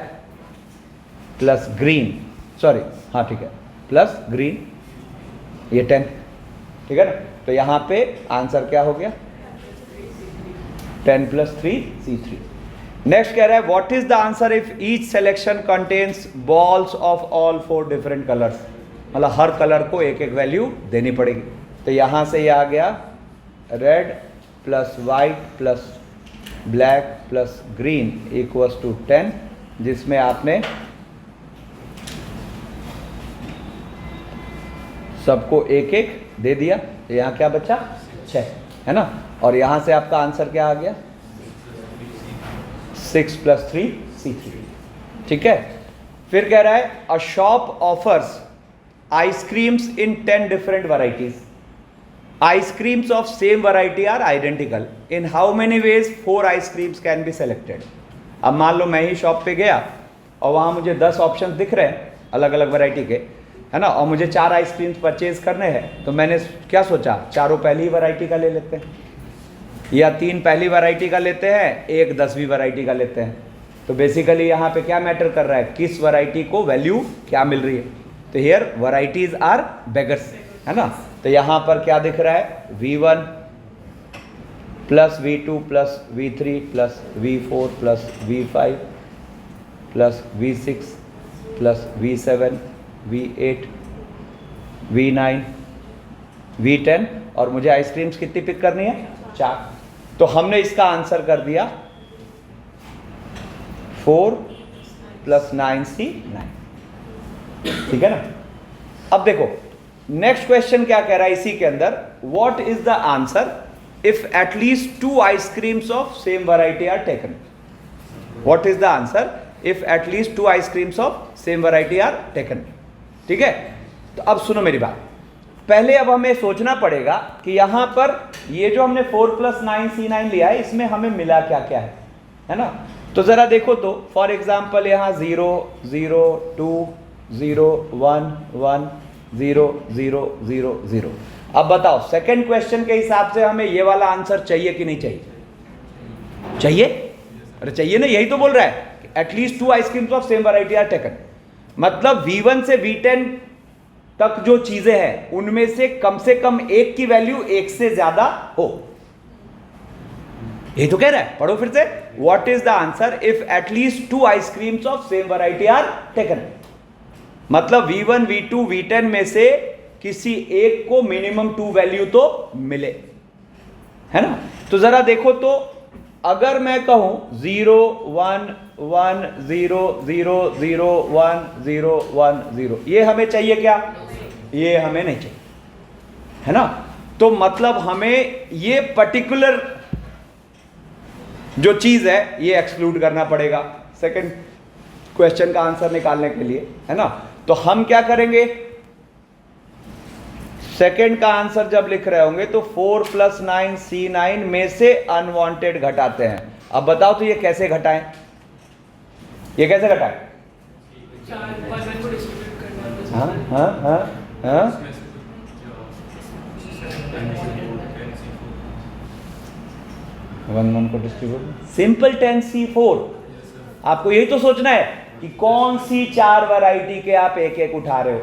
plus green, sorry हाँ ठीक है, प्लस ग्रीन, ये 10, ठीक है ना। तो यहाँ पे आंसर क्या हो गया 10 प्लस 3C3। नेक्स्ट कह रहा है what is the answer if each selection contains balls of all 4 different colours. मतलब हर कलर को एक एक वैल्यू देनी पड़ेगी। तो यहाँ से ये आ गया red plus white plus black plus green equals to 10, जिसमें आपने सबको एक एक दे दिया। तो यहाँ क्या बचा 6, है ना। और यहाँ से आपका आंसर क्या आ गया 6 प्लस 3C3, ठीक है। फिर कह रहा है a shop offers ice creams in 10 different varieties. Ice creams of same variety are identical in how many ways 4 ice creams can be selected. अब मान लो मैं ही शॉप पे गया और वहाँ मुझे 10 ऑप्शन दिख रहे हैं अलग अलग वैरायटी के, है ना, और मुझे 4 आइसक्रीम्स परचेज करने हैं। तो मैंने क्या सोचा, चारों पहली वैरायटी का ले लेते हैं, या 3 पहली वैरायटी का लेते हैं, 1 10वीं वैरायटी का लेते हैं। तो बेसिकली यहाँ पे क्या मैटर कर रहा है, किस वैरायटी को वैल्यू क्या मिल रही है। तो हियर वैरायटीज आर बेगर्स, है ना। तो यहाँ पर क्या दिख रहा है V1 plus V2 plus V3 plus V4 plus V5 plus V6 plus V7 V8 V9 V10, और मुझे आइसक्रीम्स कितनी पिक करनी है 4। तो हमने इसका आंसर कर दिया 4 प्लस 9C9, ठीक है ना। अब देखो नेक्स्ट क्वेश्चन क्या कह रहा है इसी के अंदर, what is the answer if at least 2 ice creams of same variety are taken. What is the answer if at least 2 ice creams of same variety are taken, ठीक है। तो अब सुनो मेरी बात, पहले अब हमें सोचना पड़ेगा कि यहां पर ये जो हमने 4 प्लस 9C9 लिया है इसमें हमें मिला क्या क्या है ना। तो जरा देखो, तो फॉर एग्जाम्पल यहाँ 0 0 2 0 1 1 0 0 0 0, अब बताओ सेकंड क्वेश्चन के हिसाब से हमें ये वाला आंसर चाहिए कि नहीं चाहिए? चाहिए? अरे चाहिए ना, यही तो बोल रहा है at least 2 ice creams of same variety are taken. मतलब V1 से V10 तक जो चीजें हैं उनमें से कम एक की वैल्यू एक से ज्यादा हो। ये तो कह रहा है, पढ़ो फिर से। What is the answer if at least 2 ice creams of same variety are taken? मतलब V1 V2 V10 में से किसी एक को मिनिमम 2 वैल्यू तो मिले, है ना। तो जरा देखो, तो अगर मैं कहूं 0 1 1 0 0 0 1 0 1 0, ये हमें चाहिए क्या? ये हमें नहीं चाहिए, है ना। तो मतलब हमें ये पर्टिकुलर जो चीज है ये एक्सक्लूड करना पड़ेगा सेकंड क्वेश्चन का आंसर निकालने के लिए, है ना। तो हम क्या करेंगे, सेकंड का आंसर जब लिख रहे होंगे तो 4 + 9 C9 में से अनवांटेड घटाते हैं। अब बताओ तो ये कैसे घटाएं? ये कैसे घटाएं? हाँ हाँ हाँ हाँ, वन को डिस्ट्रीब्यूट, सिंपल 10C4। आपको यही तो सोचना है कि कौन सी 4 वैरायटी के आप एक एक उठा रहे हो।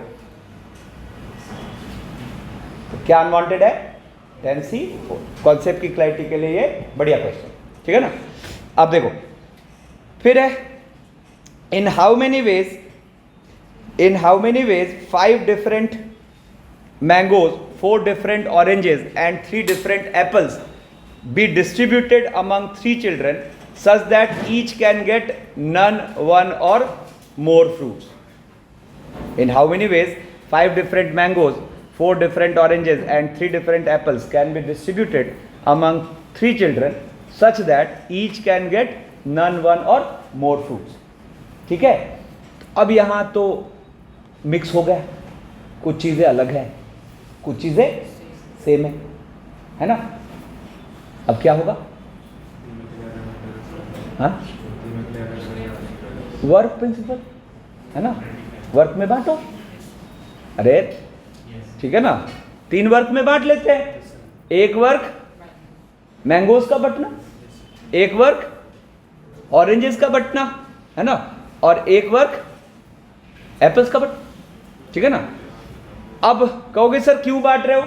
तो क्या अनवांटेड है? 10C4। कॉन्सेप्ट की क्लैरिटी के लिए ये बढ़िया क्वेश्चन, ठीक है ना। अब देखो फिर है, in how many veg 5 different mangoes, 4 different oranges and 3 different apples be distributed among 3 children such that each can get none, one or more fruits. In how many ways 5 different mangoes, 4 different oranges and 3 different apples can be distributed among 3 children such that each can get none, one or more fruits? ठीक है। अब यहां तो मिक्स हो गया, कुछ चीजें अलग है, कुछ चीजें सेम है ना। अब क्या होगा? हाँ, वर्क प्रिंसिपल, है ना। वर्क में बांटो। अरे ठीक है ना, 3 वर्क में बांट लेते हैं। एक वर्क मैंगोज का बटना, एक वर्क ऑरेंजेस का बटना, है ना, और एक वर्क एप्पल्स का बटना, ठीक है ना। अब कहोगे सर क्यों बांट रहे हो?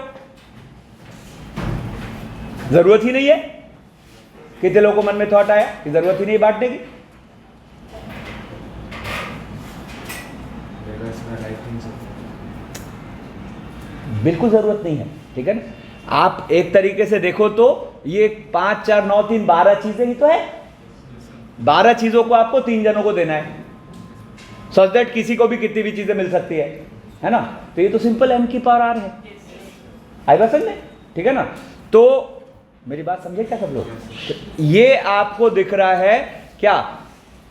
जरूरत ही नहीं है। कितने लोगों को मन में थॉट आया कि जरूरत ही नहीं बांटने की? बिल्कुल जरूरत नहीं है, ठीक है ना। आप एक तरीके से देखो तो ये 5 4 9 3 12 चीजें ही तो है। 12 चीजों को आपको 3 जनों को देना है, सच दैट किसी को भी कितनी भी चीजें मिल सकती है ना। तो ये तो सिंपल m की पावर r है, आई बात समझ में, ठीक है ना। तो मेरी बात समझे क्या सब लोग? तो ये आपको दिख रहा है क्या?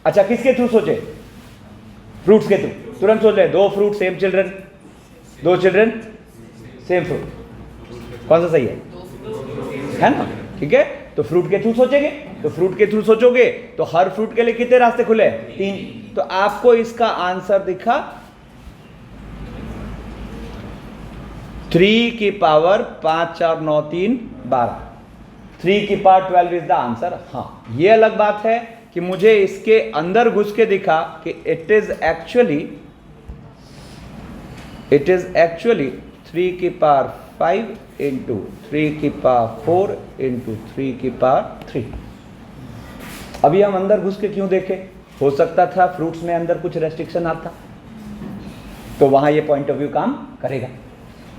अच्छा, किसके थ्रू सोचे? फ्रूट्स के थ्रू। तुरंत सोच ले, 2 fruit same children, 2 children same fruit, कौन सा सही है ना, ठीक है। तो फ्रूट के थ्रू सोचेंगे, तो फ्रूट के थ्रू सोचोगे तो हर फ्रूट के लिए कितने रास्ते खुले हैं? 3। तो आपको इसका आंसर दिखा 3 की पावर 5 4 9 3 12, 3 की पावर 12 इज द आंसर। हाँ, ये अलग बात है कि मुझे इसके अंदर घुस के दिखा कि इट इज एक्चुअली 3 की पावर 5 इंटू 3 की पावर 4 इंटू 3 की पावर 3। अभी हम अंदर घुस के क्यों देखे? हो सकता था फ्रूट्स में अंदर कुछ रेस्ट्रिक्शन आता, तो वहां ये पॉइंट ऑफ व्यू काम करेगा,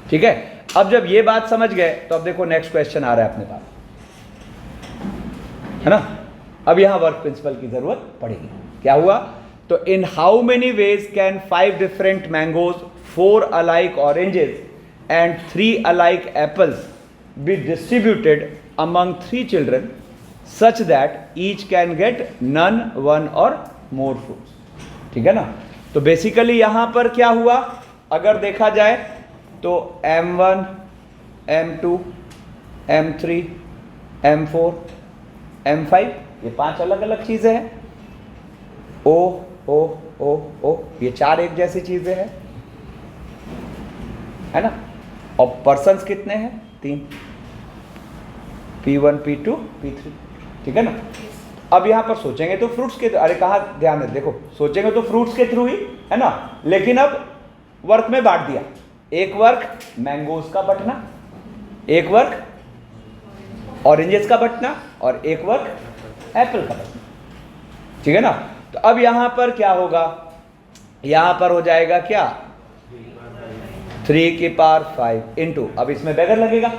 ठीक है। अब जब ये बात समझ गए तो अब देखो नेक्स्ट क्वेश्चन आ रहा है अपने पास, है ना। अब यहां वर्क प्रिंसिपल की जरूरत पड़ेगी। क्या हुआ? तो in how many ways can 5 different mangoes, 4 alike oranges and 3 alike apples be distributed among 3 children such that each can get none, one और मोर फ्रूट्स, ठीक है ना। तो बेसिकली यहां पर क्या हुआ, अगर देखा जाए तो M1, M2, M3, M4, M5, ये 5 अलग अलग चीजें हैं। O O O O, ये 4 एक जैसी चीजें हैं, है ना। और पर्सन्स कितने हैं? 3, P1 P2 P3, ठीक है ना। अब यहाँ पर सोचेंगे तो फ्रूट्स के, अरे कहाँ ध्यान है, देखो सोचेंगे तो फ्रूट्स के थ्रू ही है ना, लेकिन अब वर्क में बांट दिया। एक वर्क मैंगोज का बटना, एक वर्क ऑरेंजेस का बटना और एक वर्क एप्पल का बटना, ठीक है ना। तो अब यहां पर क्या होगा, यहां पर हो जाएगा क्या 3 की पावर 5 इंटू, अब इसमें बैगर लगेगा,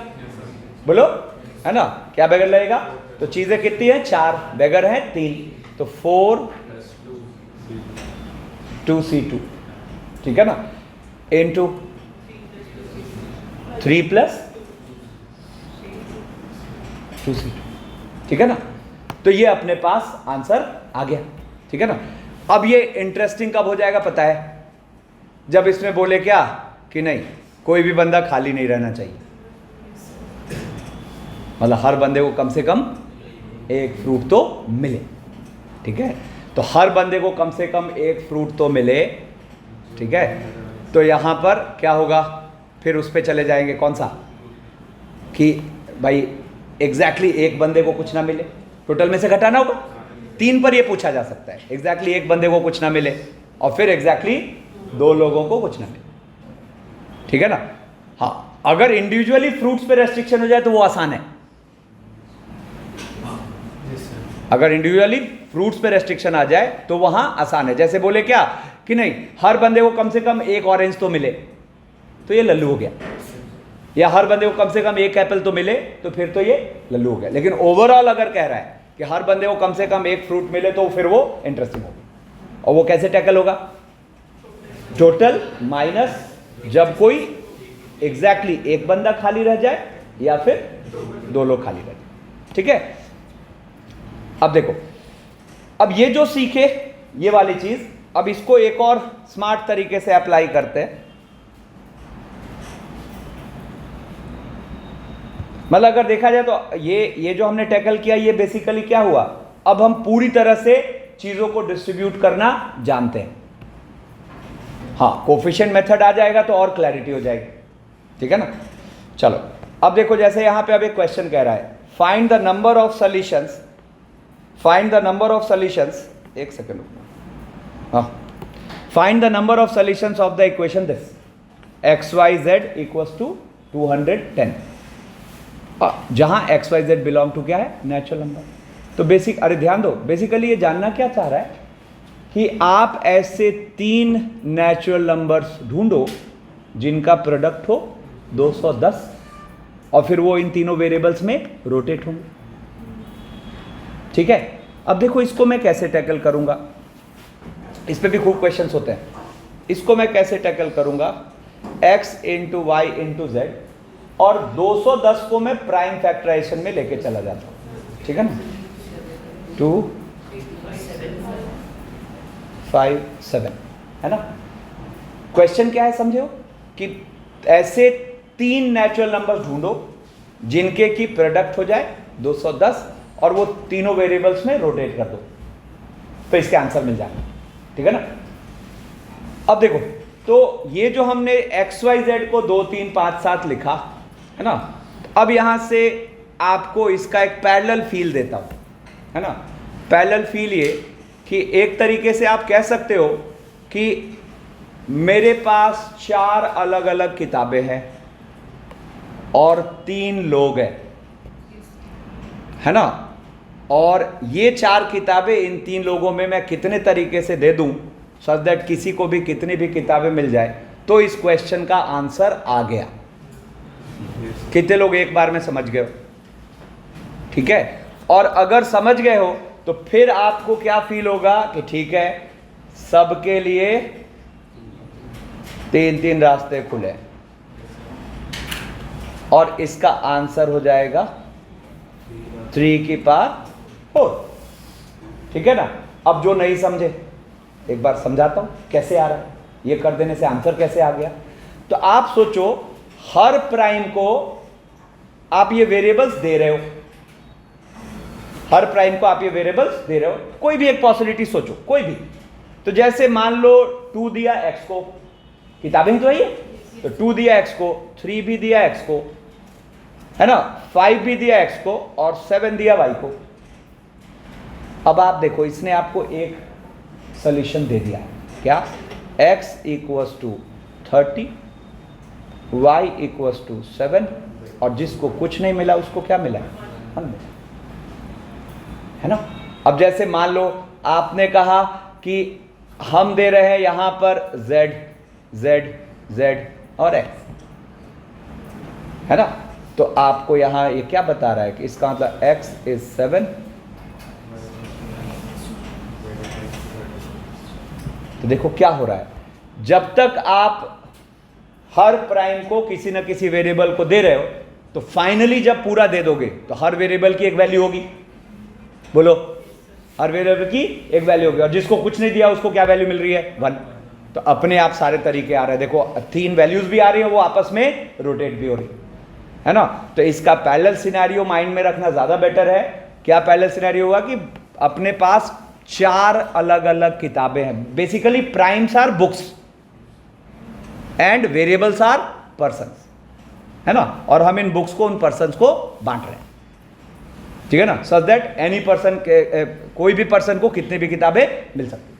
बोलो है ना, क्या बैगर लगेगा? तो चीजें कितनी है? 4, बैगर है 3, तो 4 2C2, ठीक है ना, इंटू 3 प्लस 2C2, ठीक है ना। तो ये अपने पास आंसर आ गया, ठीक है ना। अब ये इंटरेस्टिंग कब हो जाएगा पता है? जब इसमें बोले क्या कि नहीं कोई भी बंदा खाली नहीं रहना चाहिए, मतलब हर बंदे को कम से कम एक फ्रूट तो मिले, ठीक है। तो हर बंदे को कम से कम एक फ्रूट तो मिले, ठीक है। तो यहाँ पर क्या होगा, फिर उस पर चले जाएंगे कौन सा, कि भाई एग्जैक्टली एक बंदे को कुछ ना मिले, टोटल में से घटाना होगा। 3 पर ये पूछा जा सकता है, एग्जैक्टली एक बंदे को कुछ ना मिले और फिर एग्जैक्टली 2 लोगों को कुछ ना मिले, ठीक है ना। हाँ, अगर इंडिविजुअली फ्रूट्स पे रेस्ट्रिक्शन हो जाए तो वो आसान है। अगर इंडिविजुअली फ्रूट्स पे रेस्ट्रिक्शन आ जाए तो वहां आसान है। जैसे बोले क्या कि नहीं हर बंदे को कम से कम एक ऑरेंज तो मिले, तो ये लल्लू हो गया, या हर बंदे को कम से कम एक एप्पल तो मिले, तो फिर तो ये लल्लू हो गया। लेकिन ओवरऑल अगर कह रहा है कि हर बंदे को कम से कम एक फ्रूट मिले, तो फिर वो इंटरेस्टिंग होगा। और वो कैसे टैकल होगा? टोटल माइनस जब कोई एग्जैक्टली एक बंदा खाली रह जाए या फिर 2 लोग खाली रह जाए, ठीक है। अब देखो, अब ये जो सीखे ये वाली चीज, अब इसको एक और स्मार्ट तरीके से अप्लाई करते हैं। मतलब अगर देखा जाए तो ये जो हमने टैकल किया ये बेसिकली क्या हुआ, अब हम पूरी तरह से चीजों को डिस्ट्रीब्यूट करना जानते हैं। हाँ, कोफिशिएंट मेथड आ जाएगा तो और क्लैरिटी हो जाएगी, ठीक है ना। चलो अब देखो, जैसे यहां पे अब एक क्वेश्चन कह रहा है find the number of solutions, find the number of solutions, एक सेकेंड, हाँ, find the number of solutions of the equation this XYZ equals to 210, जहां XYZ बिलोंग टू क्या है? Natural number. तो बेसिक, अरे ध्यान दो, बेसिकली ये जानना क्या चाह रहा है कि आप ऐसे 3 नेचुरल नंबर्स ढूंढो जिनका प्रोडक्ट हो 210 और फिर वो इन तीनों वेरिएबल्स में रोटेट होंगे, ठीक है। अब देखो इसको मैं कैसे टैकल करूंगा, इस पे भी खूब क्वेश्चंस होते हैं। इसको मैं कैसे टैकल करूंगा, x into Y into Z, और 210 को मैं प्राइम फैक्टराइजेशन में लेके चला जाता हूं, ठीक है ना। 2 5 7 है ना। क्वेश्चन क्या है समझे हो, कि ऐसे 3 नेचुरल नंबर्स ढूंढो जिनके की प्रोडक्ट हो जाए 210 और वो तीनों वेरिएबल्स में रोटेट कर दो, तो इसके आंसर मिल जाएगा, ठीक है ना। अब देखो, तो ये जो हमने XYZ को 2 3 5 7 लिखा है ना, अब यहां से आपको इसका एक पैरेलल फील देता हूं, है ना। पैरेलल फील ये कि एक तरीके से आप कह सकते हो कि मेरे पास 4 अलग अलग किताबें हैं और 3 लोग हैं, है ना। और ये 4 किताबें इन 3 लोगों में मैं कितने तरीके से दे दूं सच दैट किसी को भी कितनी भी किताबें मिल जाए, तो इस क्वेश्चन का आंसर आ गया। कितने लोग एक बार में समझ गए हो, ठीक है। और अगर समझ गए हो तो फिर आपको क्या फील होगा कि ठीक है, सबके लिए 3 रास्ते खुले और इसका आंसर हो जाएगा 3 की पावर 4, ठीक है ना। अब जो नहीं समझे एक बार समझाता हूं कैसे आ रहा है, ये कर देने से आंसर कैसे आ गया। तो आप सोचो, हर प्राइम को आप ये वेरिएबल्स दे रहे हो, हर प्राइम को आप ये वेरिएबल्स दे रहे हो, कोई भी एक पॉसिबिलिटी सोचो, कोई भी। तो जैसे मान लो 2 दिया x को, किताबें तो है, तो 2 दिया x को, 3 भी दिया x को, है ना, 5 भी दिया x को और 7 दिया y को। अब आप देखो इसने आपको एक सॉल्यूशन दे दिया, क्या, x equals to 30, y equals to 7 और जिसको कुछ नहीं मिला उसको क्या मिला, 100, है ना। अब जैसे मान लो आपने कहा कि हम दे रहे हैं यहां पर z, z, z और x, है ना, तो आपको यहां ये क्या बता रहा है कि इसका मतलब x इज 7, तो देखो क्या हो रहा है, जब तक आप हर प्राइम को किसी न किसी वेरिएबल को दे रहे हो तो फाइनली जब पूरा दे दोगे तो हर वेरिएबल की एक वैल्यू होगी, बोलो, हर वेरिएबल की एक वैल्यू होगी और जिसको कुछ नहीं दिया उसको क्या वैल्यू मिल रही है, 1। तो अपने आप सारे तरीके आ रहे हैं, देखो 3 वैल्यूज भी आ रही है, वो आपस में रोटेट भी हो रही है ना। तो इसका पैरेलल सिनेरियो माइंड में रखना ज्यादा बेटर है। क्या पैरेलल सिनेरियो हुआ कि अपने पास 4 अलग अलग किताबें हैं, basically primes are books and variables are persons, है ना, और हम इन बुक्स को उन पर्सन्स को बांट रहे हैं, ठीक है ना, सच दैट एनी पर्सन के कोई भी पर्सन को कितनी भी किताबें मिल सकती,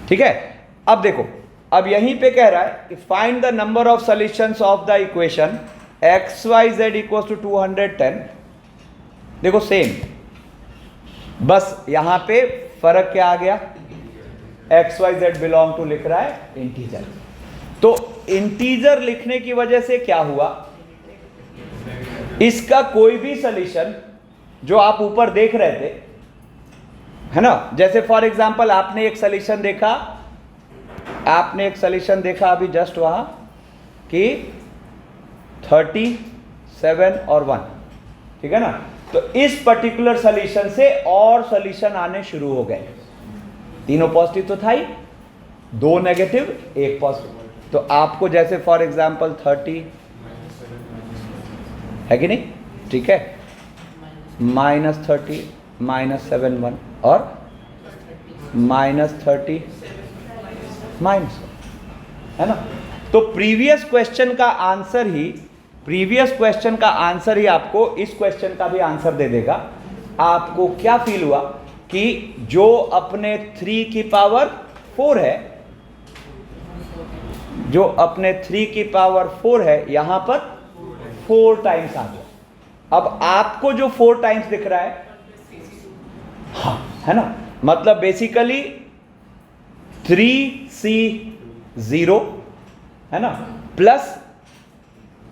ठीक है। अब देखो, अब यहीं पे कह रहा है कि find the number of solutions of the equation X Y Z equals to 210। देखो सेम, बस यहां पे फर्क क्या आ गया, X Y Z belong to लिख रहा है इंटीजर, तो इंटीजर लिखने की वजह से क्या हुआ, इसका कोई भी सॉल्यूशन जो आप ऊपर देख रहे थे, है ना, जैसे फॉर एग्जांपल आपने एक सॉल्यूशन देखा, अभी जस्ट वहां कि 37 और 1, ठीक है ना, तो इस पर्टिकुलर सॉल्यूशन से और सॉल्यूशन आने शुरू हो गए, तीनों पॉजिटिव तो था ही, 2 नेगेटिव 1 पॉजिटिव, तो आपको जैसे फॉर एग्जांपल 30 है कि नहीं, ठीक है, -30 -7 1 और -30 माइनस, है ना। तो प्रीवियस क्वेश्चन का आंसर ही आपको इस क्वेश्चन का भी आंसर दे देगा। आपको क्या फील हुआ कि जो अपने 3 की पावर 4 है, जो अपने 3 की पावर 4 है, यहां पर 4 टाइम्स आ गया। अब आपको जो 4 टाइम्स दिख रहा है, हाँ, है ना, मतलब बेसिकली 3C0, है ना, प्लस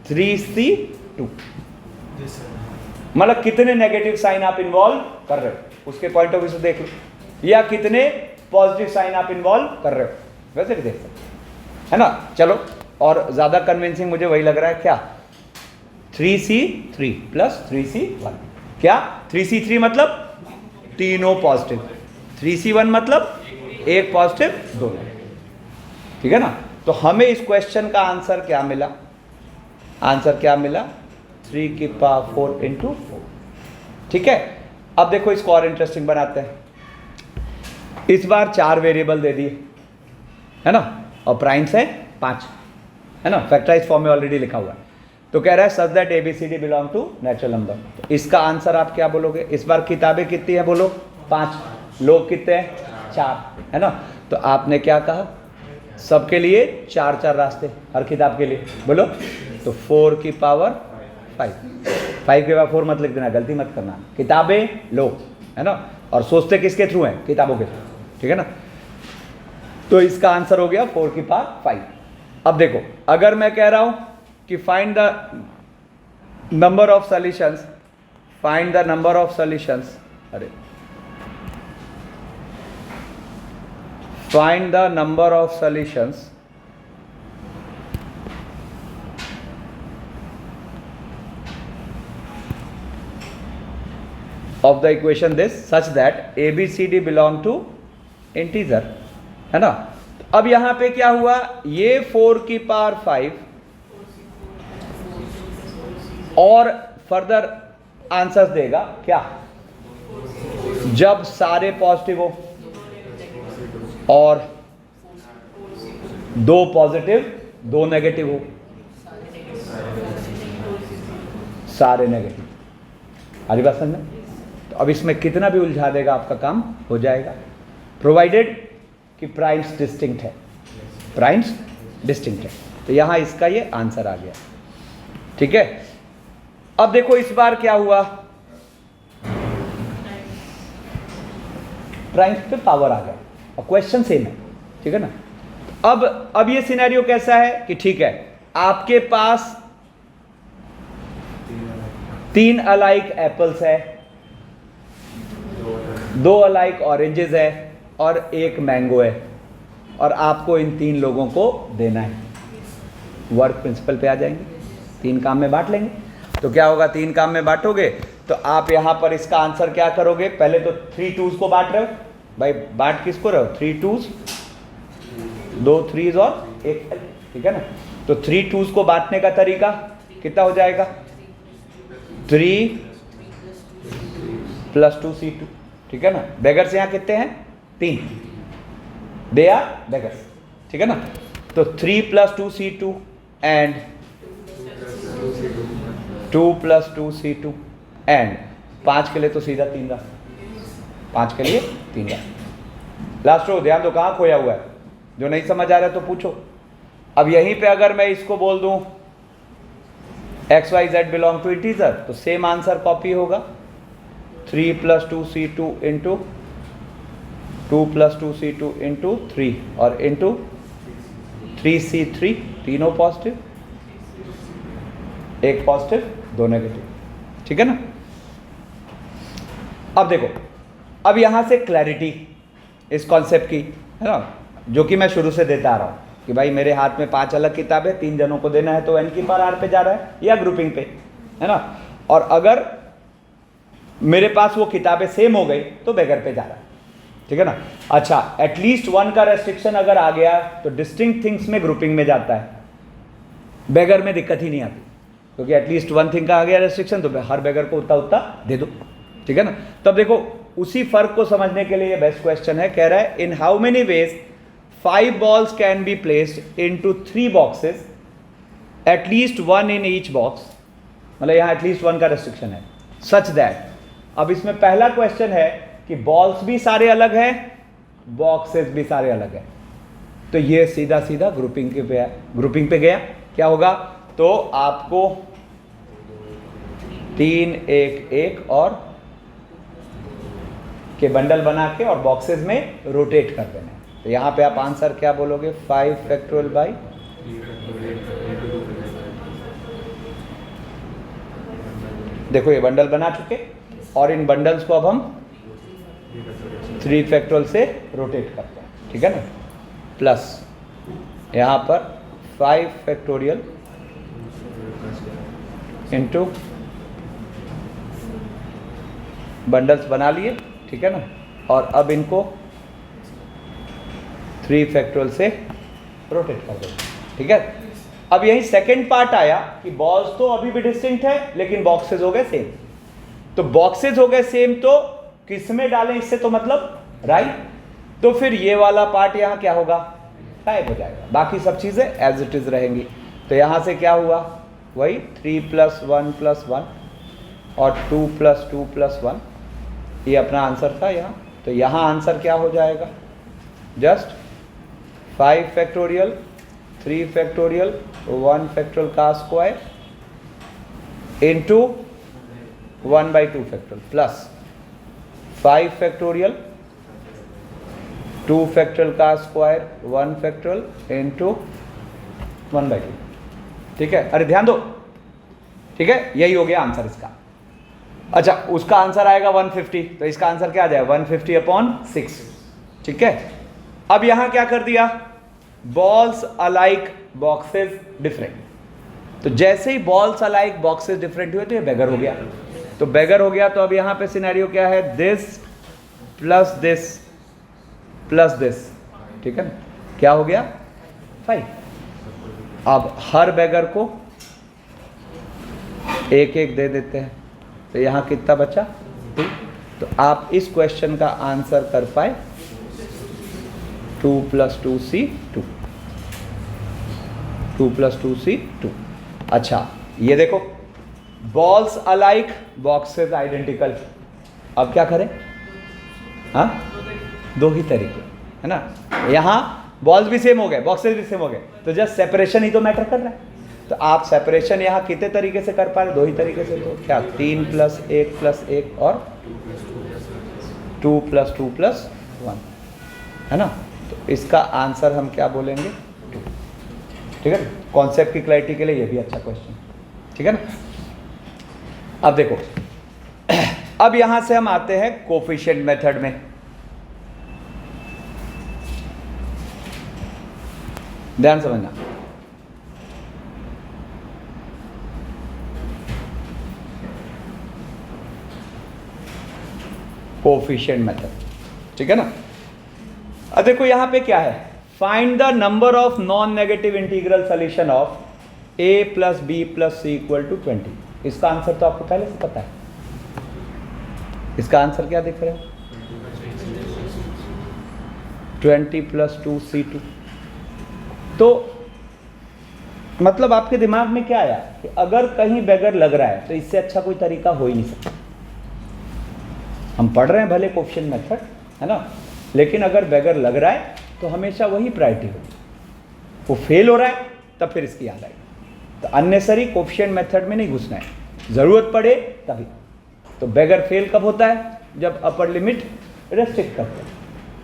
3C2, मतलब कितने नेगेटिव साइन आप इन्वॉल्व कर रहे हो उसके पॉइंट ऑफ व्यू से देख लो, या कितने पॉजिटिव साइन आप इन्वॉल्व कर रहे हो, वैसे भी देख सकते, है ना। चलो, और ज्यादा कन्विंसिंग मुझे वही लग रहा है, क्या, 3C3 प्लस 3C1, क्या 3C3 मतलब तीनों पॉजिटिव, 3C1 मतलब एक पॉजिटिव 2 नेगेटिव, ठीक है ना। तो हमें इस क्वेश्चन का आंसर क्या मिला, 3 की पावर 4 इंटू 4, ठीक है। अब देखो इसको और इंटरेस्टिंग बनाते हैं, इस बार 4 वेरिएबल दे दिए, है ना, और प्राइम्स है 5, है ना, फैक्टराइज फॉर्म में ऑलरेडी लिखा हुआ है। तो कह रहा है such that ABCD belong to natural number, तो इसका आंसर आप क्या बोलोगे, इस बार किताबें कितनी है बोलो, 5, लोग कितने हैं, 4, है ना। तो आपने क्या कहा, सबके लिए 4 रास्ते, हर किताब के लिए, बोलो, तो 4 की पावर 5, 5 के बाद 4 मत लिख देना, गलती मत करना, किताबें लो, है ना, और सोचते किसके थ्रू हैं, किताबों के थ्रू, ठीक है ना। तो इसका आंसर हो गया 4 की पावर 5। अब देखो, अगर मैं कह रहा हूं कि find the number of solutions, find the number of solutions, find the number of solutions of the equation this such that ABCD belong to integer, है ना। अब यहां पे क्या हुआ, ये 4 की पावर 5 और फर्दर आंसर्स देगा क्या, जब सारे पॉजिटिव हो और 2 पॉजिटिव 2 नेगेटिव हो, सारे नेगेटिव। हमारी बात समझ में? तो अब इसमें कितना भी उलझा देगा आपका काम हो जाएगा, प्रोवाइडेड कि प्राइम्स डिस्टिंक्ट है, प्राइम्स डिस्टिंक्ट है। तो यहाँ इसका ये आंसर आ गया। ठीक है, अब देखो इस बार क्या हुआ, प्राइम्स पे पावर आ गया और क्वेश्चन सेम है। ठीक है ना। अब ये सिनेरियो कैसा है कि ठीक है, आपके पास 3 अलाइक एप्पल्स है, 2 अलाइक ऑरेंजेस है और 1 मैंगो है, और आपको इन 3 लोगों को देना है। वर्क प्रिंसिपल पे आ जाएंगे, 3 काम में बांट लेंगे। तो क्या होगा, 3 काम में बांटोगे तो आप यहां पर इसका आंसर क्या करोगे, पहले तो 3 2s को बांट रहे हो भाई, बांट किसको रहे हो, 3 2s, 2 3s और 1 L। ठीक है ना। तो 3 2s को बांटने का तरीका कितना हो जाएगा, 3 + 2c2। ठीक है ना। बेगर्स यहाँ कितने हैं, 3, दे आर बेगर्स। ठीक है ना। तो 3 + 2c2 एंड 2 + 2c2 एंड 5 के लिए तो सीधा 3 रहा, 5 के लिए 3 रहा। लास्ट रो ध्यान दो, कहाँ खोया हुआ है, जो नहीं समझ आ रहा है तो पूछो। अब यहीं पे अगर मैं इसको बोल दूं x y z belong to integer, तो सेम आंसर कॉपी होगा, 3 + 2c2 इंटू 2 + 2c2 इंटू 3 और इंटू 3c3, तीनों पॉजिटिव, 1 पॉजिटिव 2 नेगेटिव। ठीक है ना। अब देखो, अब यहां से क्लैरिटी इस कॉन्सेप्ट की है ना, जो कि मैं शुरू से देता आ रहा हूं कि भाई मेरे हाथ में 5 अलग किताबें, 3 जनों को देना है तो n की पावर r पे जा रहा है या ग्रुपिंग पे, है ना। और अगर मेरे पास वो किताबें सेम हो गई तो बेगर पे जा रहा है। ठीक है ना। अच्छा, एटलीस्ट 1 का रेस्ट्रिक्शन अगर आ गया तो डिस्टिंक्ट थिंग्स में ग्रुपिंग में जाता है, बेगर में दिक्कत ही नहीं आती, क्योंकि एटलीस्ट 1 थिंग का आ गया रेस्ट्रिक्शन तो हर बेगर को उतना उतना दे दो। ठीक है ना। तब देखो उसी फर्क को समझने के लिए बेस्ट क्वेश्चन है, कह रहा है in how many veg 5 balls can be placed into 3 boxes, at least 1 in each box, मतलब यहां एटलीस्ट 1 का रेस्ट्रिक्शन है, सच दैट। अब इसमें पहला क्वेश्चन है कि बॉल्स भी सारे अलग हैं, बॉक्सेस भी सारे अलग हैं, तो ये सीधा सीधा ग्रुपिंग पे गया। क्या होगा, तो आपको 3 1 1 और के बंडल बना के और बॉक्सेस में रोटेट कर देना है। तो यहां पे आप आंसर क्या बोलोगे, 5 फैक्टोरियल बाई देखो ये बंडल बना चुके और इन बंडल्स को अब हम 3 फैक्टोरियल से रोटेट करते हैं। ठीक है ना। प्लस यहां पर 5 फैक्टोरियल इंटू बंडल्स बना लिए। ठीक है ना। और अब इनको 3 फैक्टोरियल से रोटेट कर देंगे। ठीक है। अब यही सेकंड पार्ट आया कि बॉल्स तो अभी भी डिस्टिंक्ट है लेकिन बॉक्सेस हो गए सेम। तो बॉक्सेस हो गए सेम तो किस में डालें, इससे तो मतलब राइट। तो फिर ये वाला पार्ट यहाँ क्या होगा, गायब हो जाएगा, बाकी सब चीजें एज इट इज रहेंगी। तो यहां से क्या हुआ, वही 3 + 1 + 1 और 2 + 2 + 1, ये अपना आंसर था यहाँ। तो यहाँ आंसर क्या हो जाएगा, जस्ट 5 फैक्टोरियल 3 फैक्टोरियल 1 फैक्टोरियल का square into 1/2 factorial plus 5 factorial 2 factorial का स्क्वायर 1 फैक्टोरियल इंटू 1/2। ठीक है, अरे ध्यान दो। ठीक है, यही हो गया आंसर इसका। अच्छा, उसका आंसर आएगा 150, तो इसका आंसर क्या आ जाएगा 150/6। ठीक है। अब यहां क्या कर दिया, बॉल्स अलाइक बॉक्सेस डिफरेंट। तो जैसे ही बॉल्स अलाइक बॉक्सेस डिफरेंट हुए तो ये बेगर हो गया। तो बेगर हो गया तो अब यहां पे सिनेरियो क्या है, this plus this plus this. ठीक है ना, क्या हो गया 5। अब हर बेगर को 1 1 दे देते हैं, तो यहां कितना बचा 2। तो आप इस क्वेश्चन का आंसर कर पाए 2 + 2c2। 2 + 2c 2। अच्छा ये देखो, बॉल्स अलाइक बॉक्सेस आइडेंटिकल। अब क्या करें? हाँ, दो ही तरीके है ना, यहाँ बॉल्स भी सेम हो गए, बॉक्सेस भी सेम हो गए, तो जस्ट सेपरेशन ही तो मैटर कर रहा है। तो आप सेपरेशन यहाँ कितने तरीके से कर पा रहे? दो ही तरीके से। तो क्या 3 + 1 + 1 और 2 + 2 + 1 है ना। तो इसका आंसर हम क्या बोलेंगे? 2। ठीक है, कॉन्सेप्ट की क्लैरिटी के लिए ये भी अच्छा क्वेश्चन, ठीक है ना। अब देखो, अब यहां से हम आते हैं कोफिशिएंट मेथड में। ध्यान समझना, कोफिशिएंट मेथड, ठीक है ना। अब देखो यहां पे क्या है, find the number of non negative integral solution of a + b + c = 20। इसका आंसर तो आपको पहले से पता है। इसका आंसर क्या दिख रहा है? 20 + 2c2। तो मतलब आपके दिमाग में क्या आया कि अगर कहीं बेगर लग रहा है तो इससे अच्छा कोई तरीका हो ही नहीं सकता। हम पढ़ रहे हैं भले कोफिशिएंट मेथड है ना, लेकिन अगर बेगर लग रहा है तो हमेशा वही प्रायोरिटी होगी। वो फेल हो रहा है तब फिर इसकी याद आएगी। तो अननेसरी कोफिशिएंट मेथड में नहीं घुसना है, जरूरत पड़े तभी। तो बेगर फेल कब होता है? जब अपर लिमिट रेस्ट्रिक्ट करते हैं,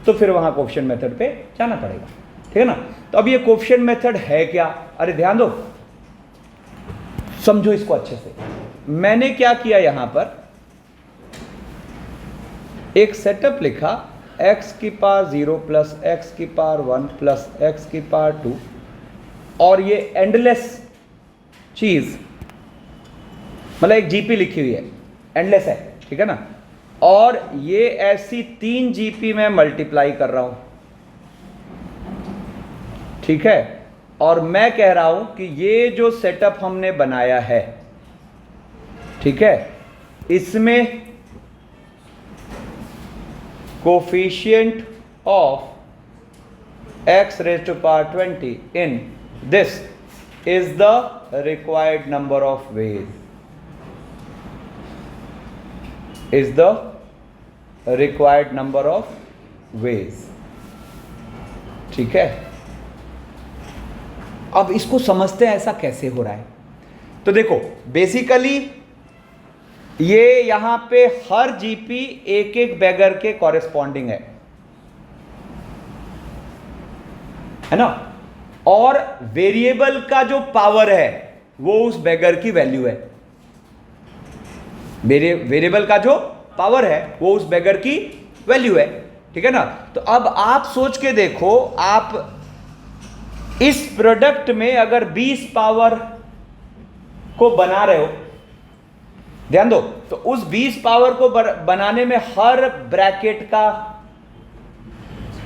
तो फिर वहां कोफिशिएंट मेथड पे जाना पड़ेगा, ठीक है ना। तो अब ये कोफिशिएंट मेथड है क्या? अरे ध्यान दो, समझो इसको अच्छे से। मैंने क्या किया, यहां पर एक सेटअप लिखा, x⁴0 + x⁴1 + x⁴2, और ये एंडलेस चीज, मतलब एक जीपी लिखी हुई है, एंडलेस है, ठीक है ना। और ये ऐसी 3 जीपी में मल्टीप्लाई कर रहा हूं, ठीक है। और मैं कह रहा हूं कि ये जो सेटअप हमने बनाया है, ठीक है, इसमें coefficient of x⁻20 in this is the required number of ways, is the required number of ways, ठीक है। अब इसको समझते हैं ऐसा कैसे हो रहा है। तो देखो बेसिकली ये यहां पे हर जीपी एक एक बेगर के कॉरेस्पॉन्डिंग है ना, और वेरिएबल का जो पावर है वो उस बेगर की वैल्यू है। वेरिएबल का जो पावर है वो उस बेगर की वैल्यू है, ठीक है ना। तो अब आप सोच के देखो, आप इस प्रोडक्ट में अगर 20 पावर को बना रहे हो, ध्यान दो, तो उस 20 पावर को बनाने में हर ब्रैकेट का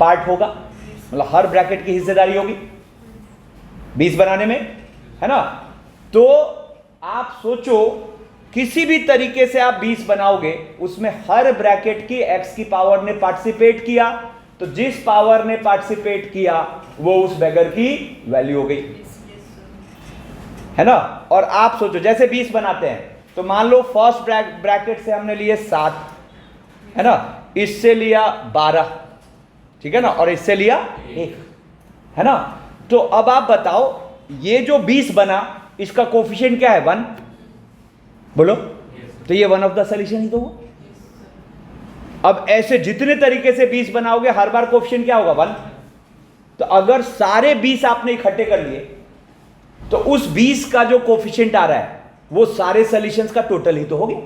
पार्ट होगा, मतलब हर ब्रैकेट की हिस्सेदारी होगी 20 बनाने में, है ना। तो आप सोचो किसी भी तरीके से आप 20 बनाओगे, उसमें हर ब्रैकेट की x की पावर ने पार्टिसिपेट किया, तो जिस पावर ने पार्टिसिपेट किया वो उस बेगर की वैल्यू हो गई, है ना। और आप सोचो जैसे 20 बनाते हैं, तो मान लो फर्स्ट ब्रैकेट से हमने लिए 7, है ना, इससे लिया 12, ठीक है ना, और इससे लिया 1, है ना। तो अब आप बताओ ये जो 20 बना इसका कोफिशिएंट क्या है? 1, बोलो। तो ये वन ऑफ द सॉल्यूशन ही तो हो। अब ऐसे जितने तरीके से 20 बनाओगे हर बार कोफिशिएंट क्या होगा? 1। तो अगर सारे 20 आपने इकट्ठे कर लिए तो उस 20 का जो कोफिशिएंट आ रहा है वो सारे सॉल्यूशंस का टोटल ही तो हो गया।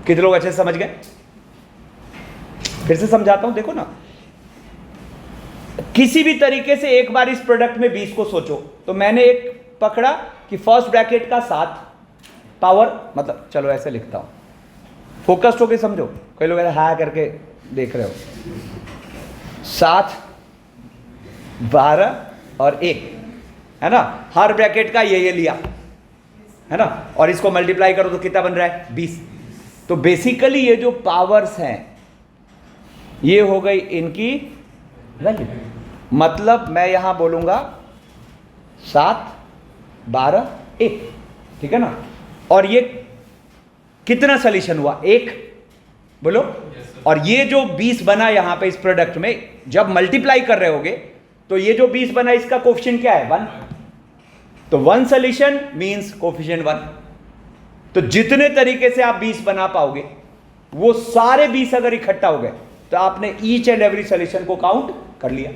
कितने लोग अच्छे से समझ गए? फिर से समझाता हूं, देखो ना, किसी भी तरीके से एक बार इस प्रोडक्ट में 20 को सोचो। तो मैंने एक पकड़ा कि फर्स्ट ब्रैकेट का 7 पावर, मतलब चलो ऐसे लिखता हूं, फोकस्ड होके समझो, कई लोग ऐसे हा करके देख रहे हो। 7, 12 और 1, है ना, हर ब्रैकेट का ये लिया, है ना, और इसको मल्टीप्लाई करो तो कितना बन रहा है? 20। तो बेसिकली ये जो पावर्स हैं ये हो गई इनकी वैल्यू। मतलब मैं यहां बोलूंगा 7, 12, 1, ठीक है ना। और ये कितना सॉल्यूशन हुआ? 1, बोलो। और ये जो 20 बना यहां पे इस प्रोडक्ट में, जब मल्टीप्लाई कर रहे होगे तो ये जो 20 बना इसका कोफिशिएंट क्या है? 1। तो 1 सॉल्यूशन मींस कोफिशिएंट 1। तो जितने तरीके से आप 20 बना पाओगे वो सारे 20 अगर इकट्ठा हो गए तो आपने ईच एंड एवरी सॉल्यूशन को काउंट कर लिया,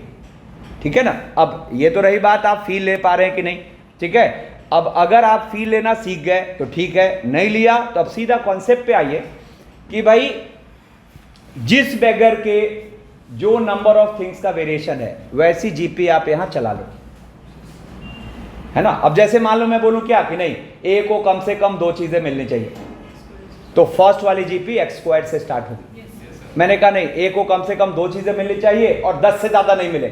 ठीक है ना। अब ये तो रही बात आप फील ले पा रहे हैं कि नहीं, ठीक है। अब अगर आप फील लेना सीख गए तो ठीक है, नहीं लिया तो अब सीधा कॉन्सेप्ट पे आइए कि भाई जिस बेगर के जो नंबर ऑफ थिंग्स का वेरिएशन है वैसी जीपी आप यहां चला लो, है ना। अब जैसे मान लो मैं बोलूं क्या कि नहीं, ए को कम से कम 2 चीजें मिलनी चाहिए, तो फर्स्ट वाली जीपी x² से स्टार्ट होगी। मैंने कहा नहीं, ए को कम से कम 2 चीजें मिलनी चाहिए और 10 से ज्यादा नहीं मिले,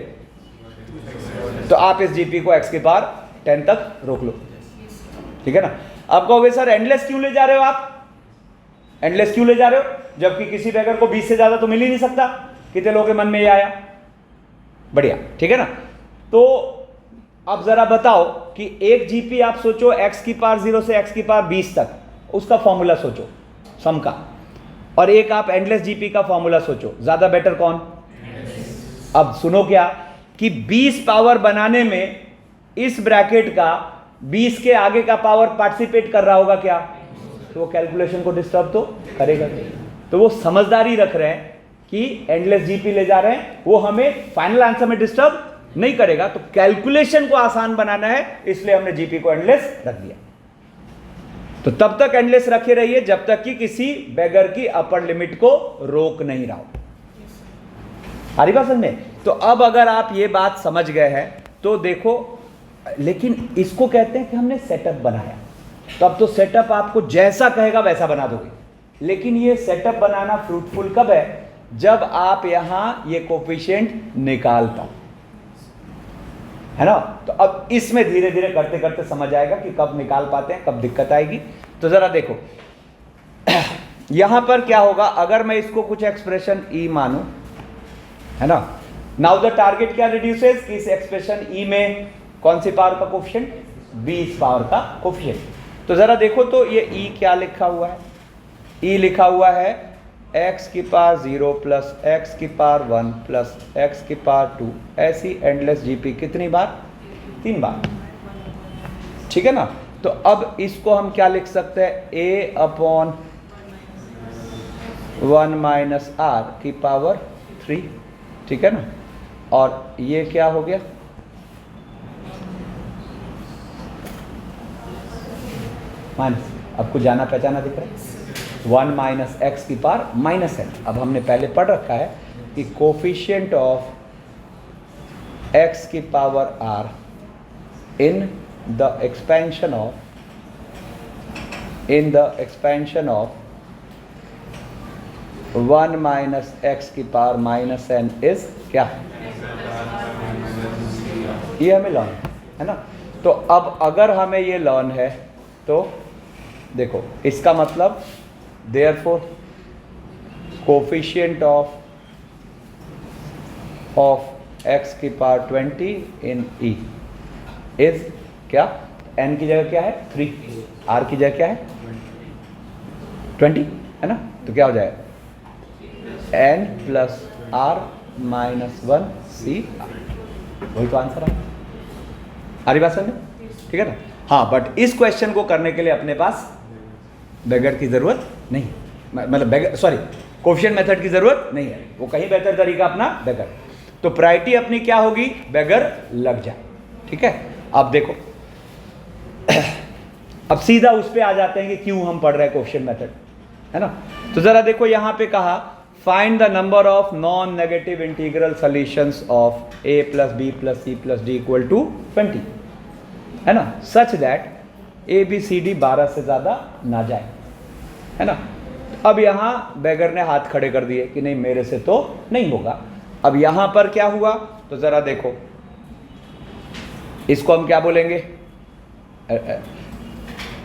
तो आप इस जीपी को x⁻10 तक रोक लो, ठीक है ना। अब कहोगे सर एंडलेस क्यों ले जा रहे हो आप, एंडलेस क्यों ले जा रहे हो, जबकि किसी बेगर को 20 से ज्यादा तो मिल ही नहीं सकता। कितने लोगों के मन में ये आया? बढ़िया, ठीक है ना। तो अब जरा बताओ कि एक जीपी आप सोचो x⁻0 से x⁻20 तक, उसका फॉर्मूला सोचो सम का, और एक आप एंडलेस जीपी का फॉर्मूला सोचो, ज्यादा बेटर कौन? अब सुनो क्या कि 20 पावर बनाने में इस ब्रैकेट का 20 के आगे का पावर पार्टिसिपेट कर रहा होगा क्या, तो वो कैलकुलेशन को डिस्टर्ब तो करेगा। तो वो समझदारी रख रहे हैं कि एंडलेस जीपी ले जा रहे हैं, वो हमें फाइनल आंसर में डिस्टर्ब नहीं करेगा, तो कैलकुलेशन को आसान बनाना है इसलिए हमने जीपी को एंडलेस रख दिया। तो तब तक एंडलेस रखे रहिए जब तक कि किसी बेगर की अपर लिमिट को रोक नहीं रहा हो। सारी बात समझ में? तो अब अगर आप ये बात समझ गए हैं तो देखो, लेकिन इसको कहते हैं कि हमने सेटअप बनाया, तो अब तो सेटअप आपको जैसा कहेगा वैसा बना दोगे। लेकिन ये सेटअप बनाना फ्रूटफुल कब है? जब आप यहां ये कोफिशिएंट निकाल पाओ, है ना। तो अब इसमें धीरे धीरे करते करते समझ आएगा कि कब निकाल पाते हैं, कब दिक्कत आएगी। तो जरा देखो यहां पर क्या होगा अगर मैं इसको कुछ एक्सप्रेशन ई मानूं, है ना। नाउ द टारगेट क्या रिड्यूसेस कि इस एक्सप्रेशन ई में कौन सी पावर का कोफिशिएंट? 20 पावर का कोफिशिएंट। तो जरा देखो तो ये ई क्या लिखा हुआ है? ई लिखा हुआ है x⁻0 plus x⁻1 plus x⁻2, ऐसी एंडलेस जीपी कितनी बार? 3 बार, ठीक है ना। तो अब इसको हम क्या लिख सकते हैं? a/1 - r⁻3, ठीक है ना। और ये क्या हो गया? माइनस, आपको जाना पहचाना दिख रहा है, 1 - x⁻−n। अब हमने पहले पढ़ रखा है कि coefficient of x⁻r in the expansion of 1 - x⁻−n is क्या? ये हमें लर्न है ना। तो अब अगर हमें ये लर्न है तो देखो इसका मतलब therefore coefficient of x⁻20 in E is क्या? n की जगह क्या है? 3, r की जगह क्या है? 20, है ना। तो क्या हो जाएगा? n + r - 1 c, वही तो आंसर है। आ रही बात समझ? ठीक है ना। हाँ, बट इस क्वेश्चन को करने के लिए अपने पास बेगर की जरूरत नहीं, मतलब बेगर सॉरी कोफिशिएंट मेथड की जरूरत नहीं है, वो कहीं बेहतर तरीका अपना बेगर। तो प्रायोरिटी अपनी क्या होगी? बेगर लग जाए, ठीक है। अब देखो अब सीधा उस पर आ जाते हैं कि क्यों हम पढ़ रहे हैं कोफिशिएंट मेथड, है ना। तो जरा देखो यहाँ पे कहा find the number of non negative integral solutions of a + b + c + d = 20, है ना, सच that a b c d 12 से ज़्यादा ना जाए, है ना। अब यहाँ बेगर ने हाथ खड़े कर दिए कि नहीं मेरे से तो नहीं होगा। अब यहाँ पर क्या हुआ तो ज़रा देखो, इसको हम क्या बोलेंगे?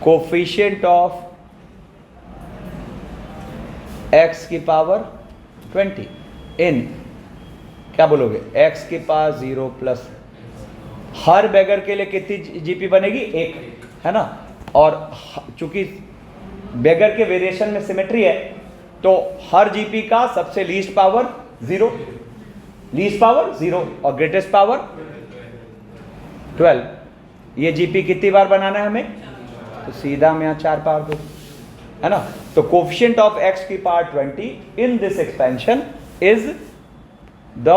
कोफिशिएंट ऑफ x⁻20 इन क्या बोलोगे? x⁻0 प्लस हर बेगर के लिए कितनी जीपी बनेगी? एक, है ना। और चूंकि बेगर के वेरिएशन में सिमेट्री है तो हर जीपी का सबसे लीस्ट पावर 0, लीस्ट पावर 0 और ग्रेटेस्ट पावर 12। ये जीपी कितनी बार बनाना है हमें? तो सीधा हम यहाँ 4 पावर दो, है ना। तो कोफिशिएंट ऑफ x की power 20 in this expansion is the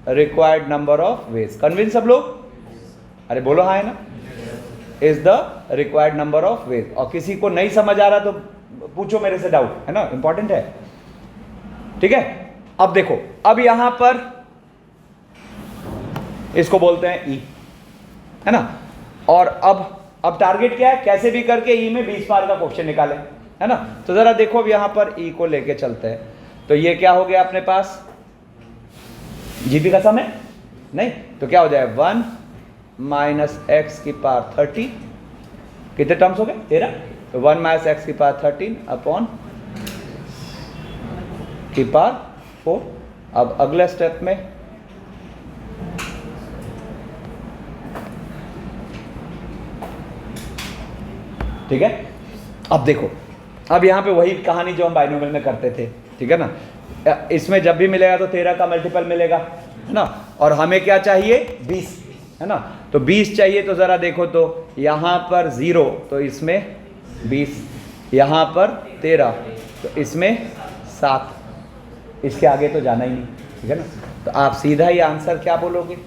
required number of veg. Convince सब लोग? अरे बोलो हाँ, है ना। Is the required number of veg. और किसी को नहीं समझ आ रहा तो पूछो मेरे से डाउट, है ना, इंपॉर्टेंट है, ठीक है। अब देखो, अब यहां पर इसको बोलते हैं ई, है ना। और अब टारगेट क्या है? कैसे भी करके ई में 20 बार का क्वेश्चन निकाले, है ना। तो जरा देखो, अब यहां पर ई को लेके चलते हैं। तो ये क्या हो गया अपने पास? जीपी का सम है नहीं, तो क्या हो जाए 1 माइनस एक्स की पावर 30। कितने टर्म्स हो गए? 13। तो 1 माइनस एक्स की पावर 13 अपॉन की पावर 4। अब अगले स्टेप में ठीक है। अब देखो, अब यहां पे वही कहानी जो हम बाइनोमियल में करते थे, ठीक है ना। इसमें जब भी मिलेगा तो 13 का मल्टीपल मिलेगा, है ना। और हमें क्या चाहिए? 20, है ना। तो 20 चाहिए, तो जरा देखो, तो यहां पर 0 तो इसमें 20, यहां पर 13 तो इसमें 7, इसके आगे तो जाना ही नहीं, ठीक है ना। तो आप सीधा ही आंसर क्या बोलोगे?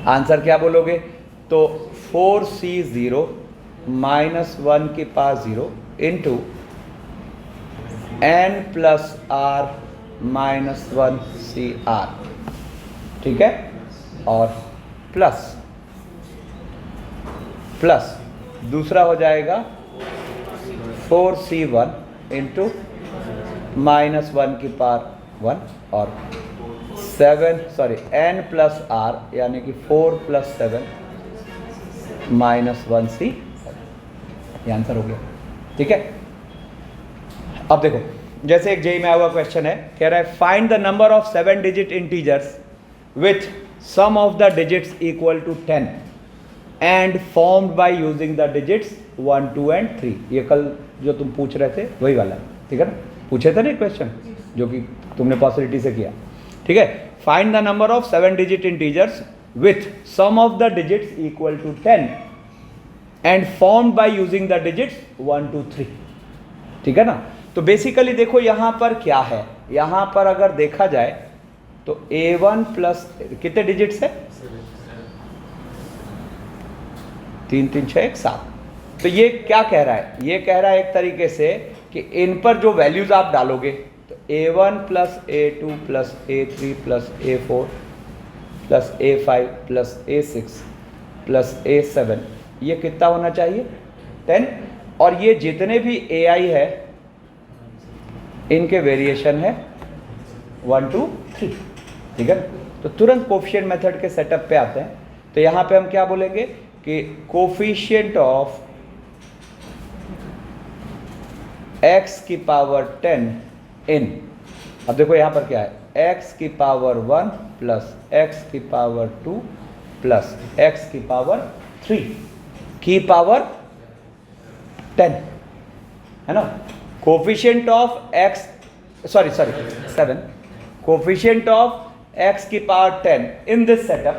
आंसर क्या बोलोगे? तो 4C0 माइनस 1 की power 0 into n plus R minus 1CR, ठीक है। और प्लस दूसरा हो जाएगा 4C1 इंटू माइनस 1 की पावर 1 और 7 n प्लस आर यानी कि 4 प्लस 7 माइनस 1C। ये आंसर हो गया, ठीक है। अब देखो, जैसे एक जेई में आया हुआ क्वेश्चन है, कह रहा है find the number of 7 digit integers with sum of the digits equal to 10 and formed by using the digits 1, 2 and 3। ये कल जो तुम पूछ रहे थे वही वाला है, ठीक है ना। पूछे थे ना क्वेश्चन जो कि तुमने पॉसिबिलिटी से किया, ठीक है। Find the number of 7 digit integers with sum of the digits equal to 10 and formed by using the digits 1, 2, 3, ठीक है ना। तो बेसिकली देखो यहां पर क्या है, यहां पर अगर देखा जाए तो A1 प्लस कितने डिजिट्स है? 3, 3, 6, 1, 7। तो ये क्या कह रहा है? ये कह रहा है एक तरीके से कि इन पर जो वैल्यूज आप डालोगे तो A1 plus A2 plus A3 plus A4 plus A5 plus A6 plus A7, ये कितना होना चाहिए? 10। और ये जितने भी AI है इनके वेरिएशन है 1, 2, 3, ठीक है। तो तुरंत कोफिशिएंट मेथड के सेटअप पे आते हैं। तो यहां पे हम क्या बोलेंगे कि कोफिशिएंट ऑफ x की पावर 10 इन, अब देखो यहां पर क्या है, x की पावर 1 प्लस x की पावर 2 प्लस x की पावर 3 की पावर 10, है ना। Coefficient of x 7, coefficient of x की पावर 10 इन दिस सेटअप।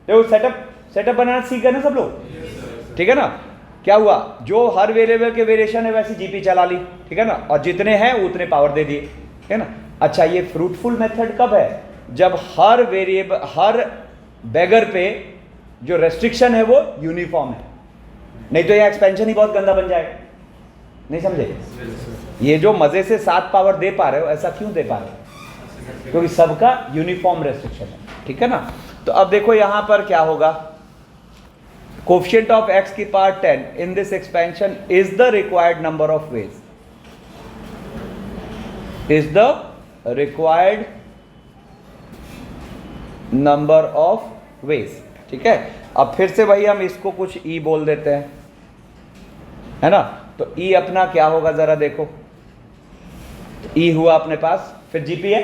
देखो सेटअप बनाना सीख गए ना सब लोग, ठीक है ना। क्या हुआ? जो हर वेरिएबल के वेरिएशन है वैसी जीपी चला ली, ठीक है ना। और जितने हैं उतने पावर दे दिए, ठीक है ना। अच्छा, ये फ्रूटफुल मेथड कब है? जब हर वेरिएबल, हर बेगर पे जो रेस्ट्रिक्शन है वो यूनिफॉर्म है, नहीं तो यह एक्सपेंशन ही बहुत गंदा बन जाएगा। नहीं समझे? ये जो मजे से 7 पावर दे पा रहे हो, ऐसा क्यों दे पा रहे हो? क्योंकि सबका यूनिफॉर्म रेस्ट्रिक्शन है, ठीक है ना। तो अब देखो यहां पर क्या होगा, कोफिशिएंट ऑफ x की power 10 in this expansion is the required number of veg, is the required number of veg, ठीक है। अब फिर से वही हम इसको कुछ e बोल देते हैं, है ना। तो e अपना क्या होगा जरा देखो, तो e हुआ अपने पास, फिर जीपी है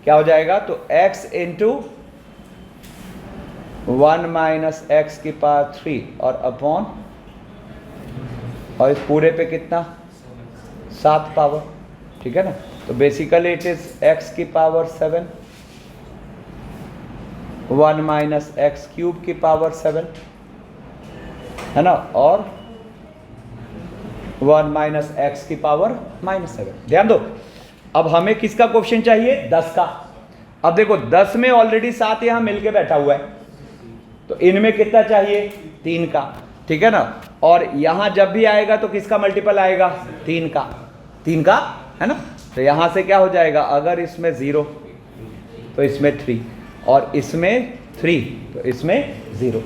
क्या हो जाएगा, तो x इंटू 1 माइनस एक्स की पावर 3 और अपॉन, और इस पूरे पे कितना 7 पावर, ठीक है ना। तो बेसिकली इट इज x की पावर 7, 1 माइनस एक्स क्यूब की पावर 7, है ना, और 1 माइनस एक्स की पावर -7। ध्यान दो, अब हमें किसका क्वेश्चन चाहिए, 10 का। अब देखो 10 में ऑलरेडी 7 यहां मिलके बैठा हुआ है, तो इनमें कितना चाहिए, 3 का, ठीक है ना। और यहां जब भी आएगा तो किसका मल्टीपल आएगा, 3 का, 3 का, है ना। तो यहां से क्या हो जाएगा, अगर इसमें 0 तो इसमें 3, और इसमें 3 तो इसमें 0।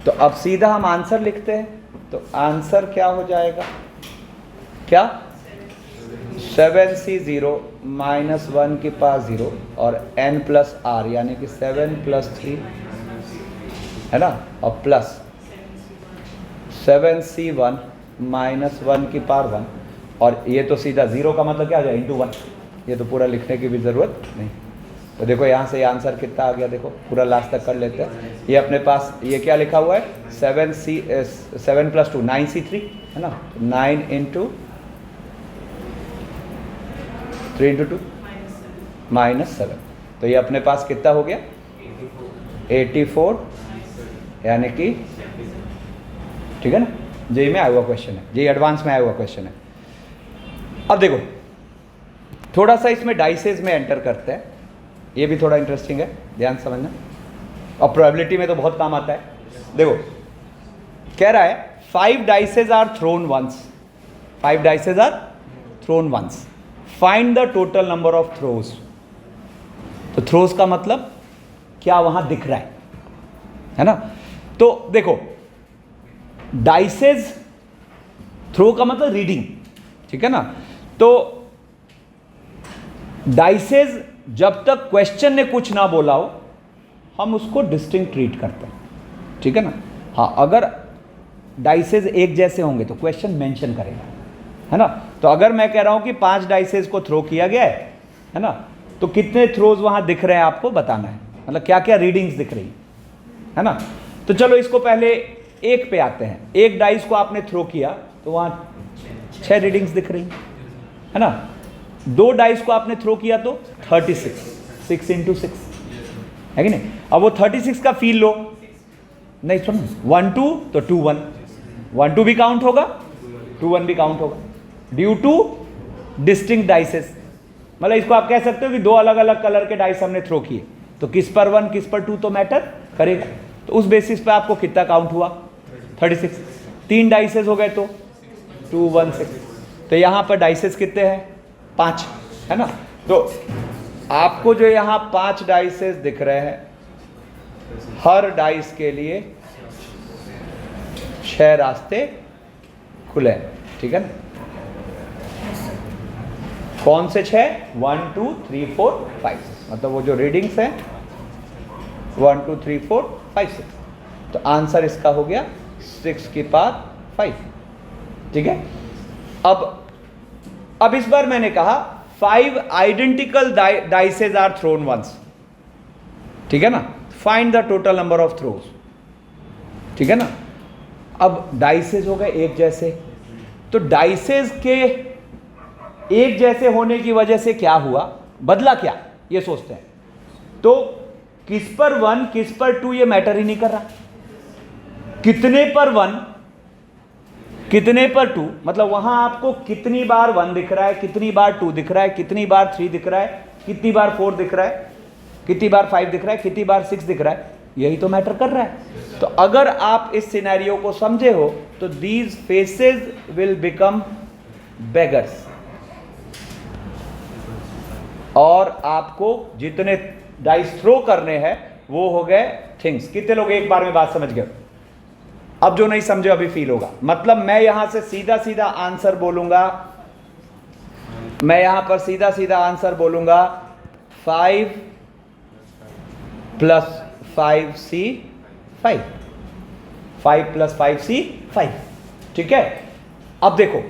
तो अब सीधा हम आंसर लिखते हैं। तो आंसर क्या हो जाएगा, क्या 7c 0 माइनस 1 की पावर 0 और n प्लस r, यानी कि 7 प्लस 3, है ना, और प्लस 7c1 माइनस 1 की पावर 1, और ये तो सीधा 0 का मतलब क्या हो जाए, इंटू 1। ये तो पूरा लिखने की भी ज़रूरत नहीं। तो देखो यहाँ से ये आंसर कितना आ गया, देखो पूरा लास्ट तक कर लेते हैं। ये अपने पास ये क्या लिखा हुआ है, 7 प्लस 2 9c3, है ना, 9 इंटू 3 इंटू 2 -7। तो ये अपने पास कितना हो गया, 84, यानी कि, ठीक है ना। जेई में आया हुआ क्वेश्चन है, जेई एडवांस में आया हुआ क्वेश्चन है। अब देखो थोड़ा सा इसमें डाइसेस में एंटर करते हैं, ये भी थोड़ा इंटरेस्टिंग है, ध्यान समझना, और प्रोबेबिलिटी में तो बहुत काम आता है। देखो कह रहा है 5 dices are thrown once, 5 dices are thrown once, find the total number of throws. तो थ्रोज का मतलब क्या वहां दिख रहा है ना। तो देखो डाइसेस, थ्रो का मतलब रीडिंग, ठीक है ना। तो डाइसेस जब तक क्वेश्चन ने कुछ ना बोला हो हम उसको डिस्टिंक्ट ट्रीट करते हैं, ठीक है ना। हाँ, अगर डाइसेस एक जैसे होंगे तो क्वेश्चन मेंशन करेगा, है ना। तो अगर मैं कह रहा हूं कि 5 डाइसेस को थ्रो किया गया है ना, तो कितने थ्रोज वहां दिख रहे हैं आपको बताना है, मतलब क्या क्या रीडिंग्स दिख रही है ना। तो चलो इसको पहले एक पे आते हैं। एक डाइस को आपने थ्रो किया तो वहां 6 रीडिंग्स दिख रही है ना। 2 डाइस को आपने थ्रो किया तो 36, 6 इंटू 6, है कि नहीं। अब वो 36 का फील लो, नहीं सुनो, 1 2 तो 2 1, 1 2 भी काउंट होगा, 2 1 भी काउंट होगा, ड्यू टू डिस्टिंक्ट डाइसेस। मतलब इसको आप कह सकते हो कि 2 अलग अलग कलर के डाइस हमने थ्रो किए, तो किस पर 1 किस पर 2 तो मैटर करेगा। तो उस बेसिस पे आपको कितना काउंट हुआ, 36। 3 डाइसेस हो गए तो 2 1 6। तो यहां पर डाइसेस कितने हैं, 5, है ना। तो आपको जो यहां 5 डाइसेस दिख रहे हैं, हर डाइस के लिए 6 रास्ते खुले हैं, ठीक है ना। कौन से 6, 1 2 3 4 5 6, मतलब वो जो रीडिंग्स हैं 1 2 3 4 5 6। तो आंसर इसका हो गया 6 की पावर 5, ठीक है। अब इस बार मैंने कहा 5 identical dices are thrown once, ठीक है ना। Find the total number of throws, ठीक है ना। अब डाइसेस हो गए एक जैसे, तो डाइसेस के एक जैसे होने की वजह से क्या हुआ, बदला क्या, ये सोचते हैं। तो किस पर 1 किस पर 2 ये मैटर ही नहीं कर रहा। कितने पर 1 कितने पर 2, मतलब वहां आपको कितनी बार 1 दिख रहा है, कितनी बार 2 दिख रहा है, कितनी बार 3 दिख रहा है, कितनी बार 4 दिख रहा है, कितनी बार 5 दिख रहा है, कितनी बार 6 दिख रहा है, यही तो मैटर कर रहा है। तो अगर आप इस सिनेरियो को समझे हो तो these faces will become beggars, और आपको जितने डाइस थ्रो करने हैं वो हो गए थिंग्स। कितने लोग एक बार में बात समझ गए। अब जो नहीं समझे अभी फील होगा। मतलब मैं यहां से सीधा सीधा आंसर बोलूंगा, मैं यहां पर सीधा सीधा आंसर बोलूंगा 5 प्लस 5c 5, 5 प्लस 5c 5, ठीक है। अब देखो,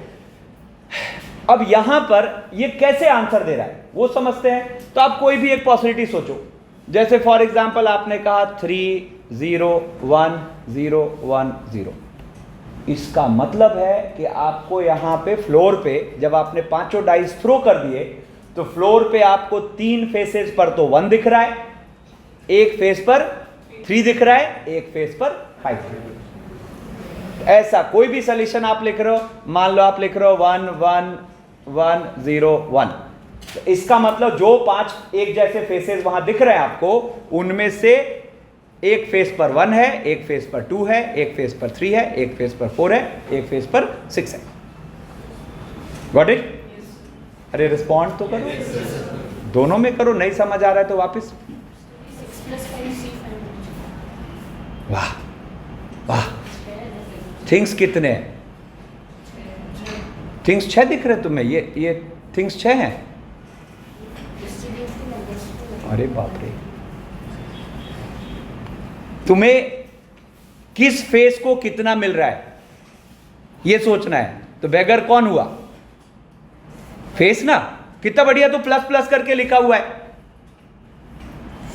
अब यहां पर ये कैसे आंसर दे रहा है वो समझते हैं। तो आप कोई भी एक पॉसिबिलिटी सोचो, जैसे फॉर एग्जांपल आपने कहा 3 0 1 0 1 0। इसका मतलब है कि आपको यहाँ पे फ्लोर पे जब आपने पांचों डाइस थ्रो कर दिए तो फ्लोर पे आपको 3 फेसेस पर तो 1 दिख रहा है, एक फेस पर 3 दिख रहा है, एक फेस पर 5 दिख रहा है। ऐसा कोई भी सॉल्यूशन आप लिख रहे हो, मान लो आप लिख रहे हो 1 1 1 0 1, तो इसका मतलब जो 5 एक जैसे फेसेस वहां दिख रहे हैं आपको, उनमें से एक फेस पर 1 है, एक फेस पर 2 है, एक फेस पर 3 है, एक फेस पर 4 है, एक फेस पर 6 है। Got it? अरे रिस्पॉन्ड तो करो, दोनों में करो, नहीं समझ आ रहा है तो वापस। वाह वाह, थिंग्स कितने हैं? थिंग्स 6 दिख रहे तुम्हें, ये थिंग्स 6 हैं। अरे बाप रे, तुम्हें किस फेस को कितना मिल रहा है ये सोचना है। तो बेगर कौन हुआ? फेस ना। कितना बढ़िया, तो प्लस प्लस करके लिखा हुआ है,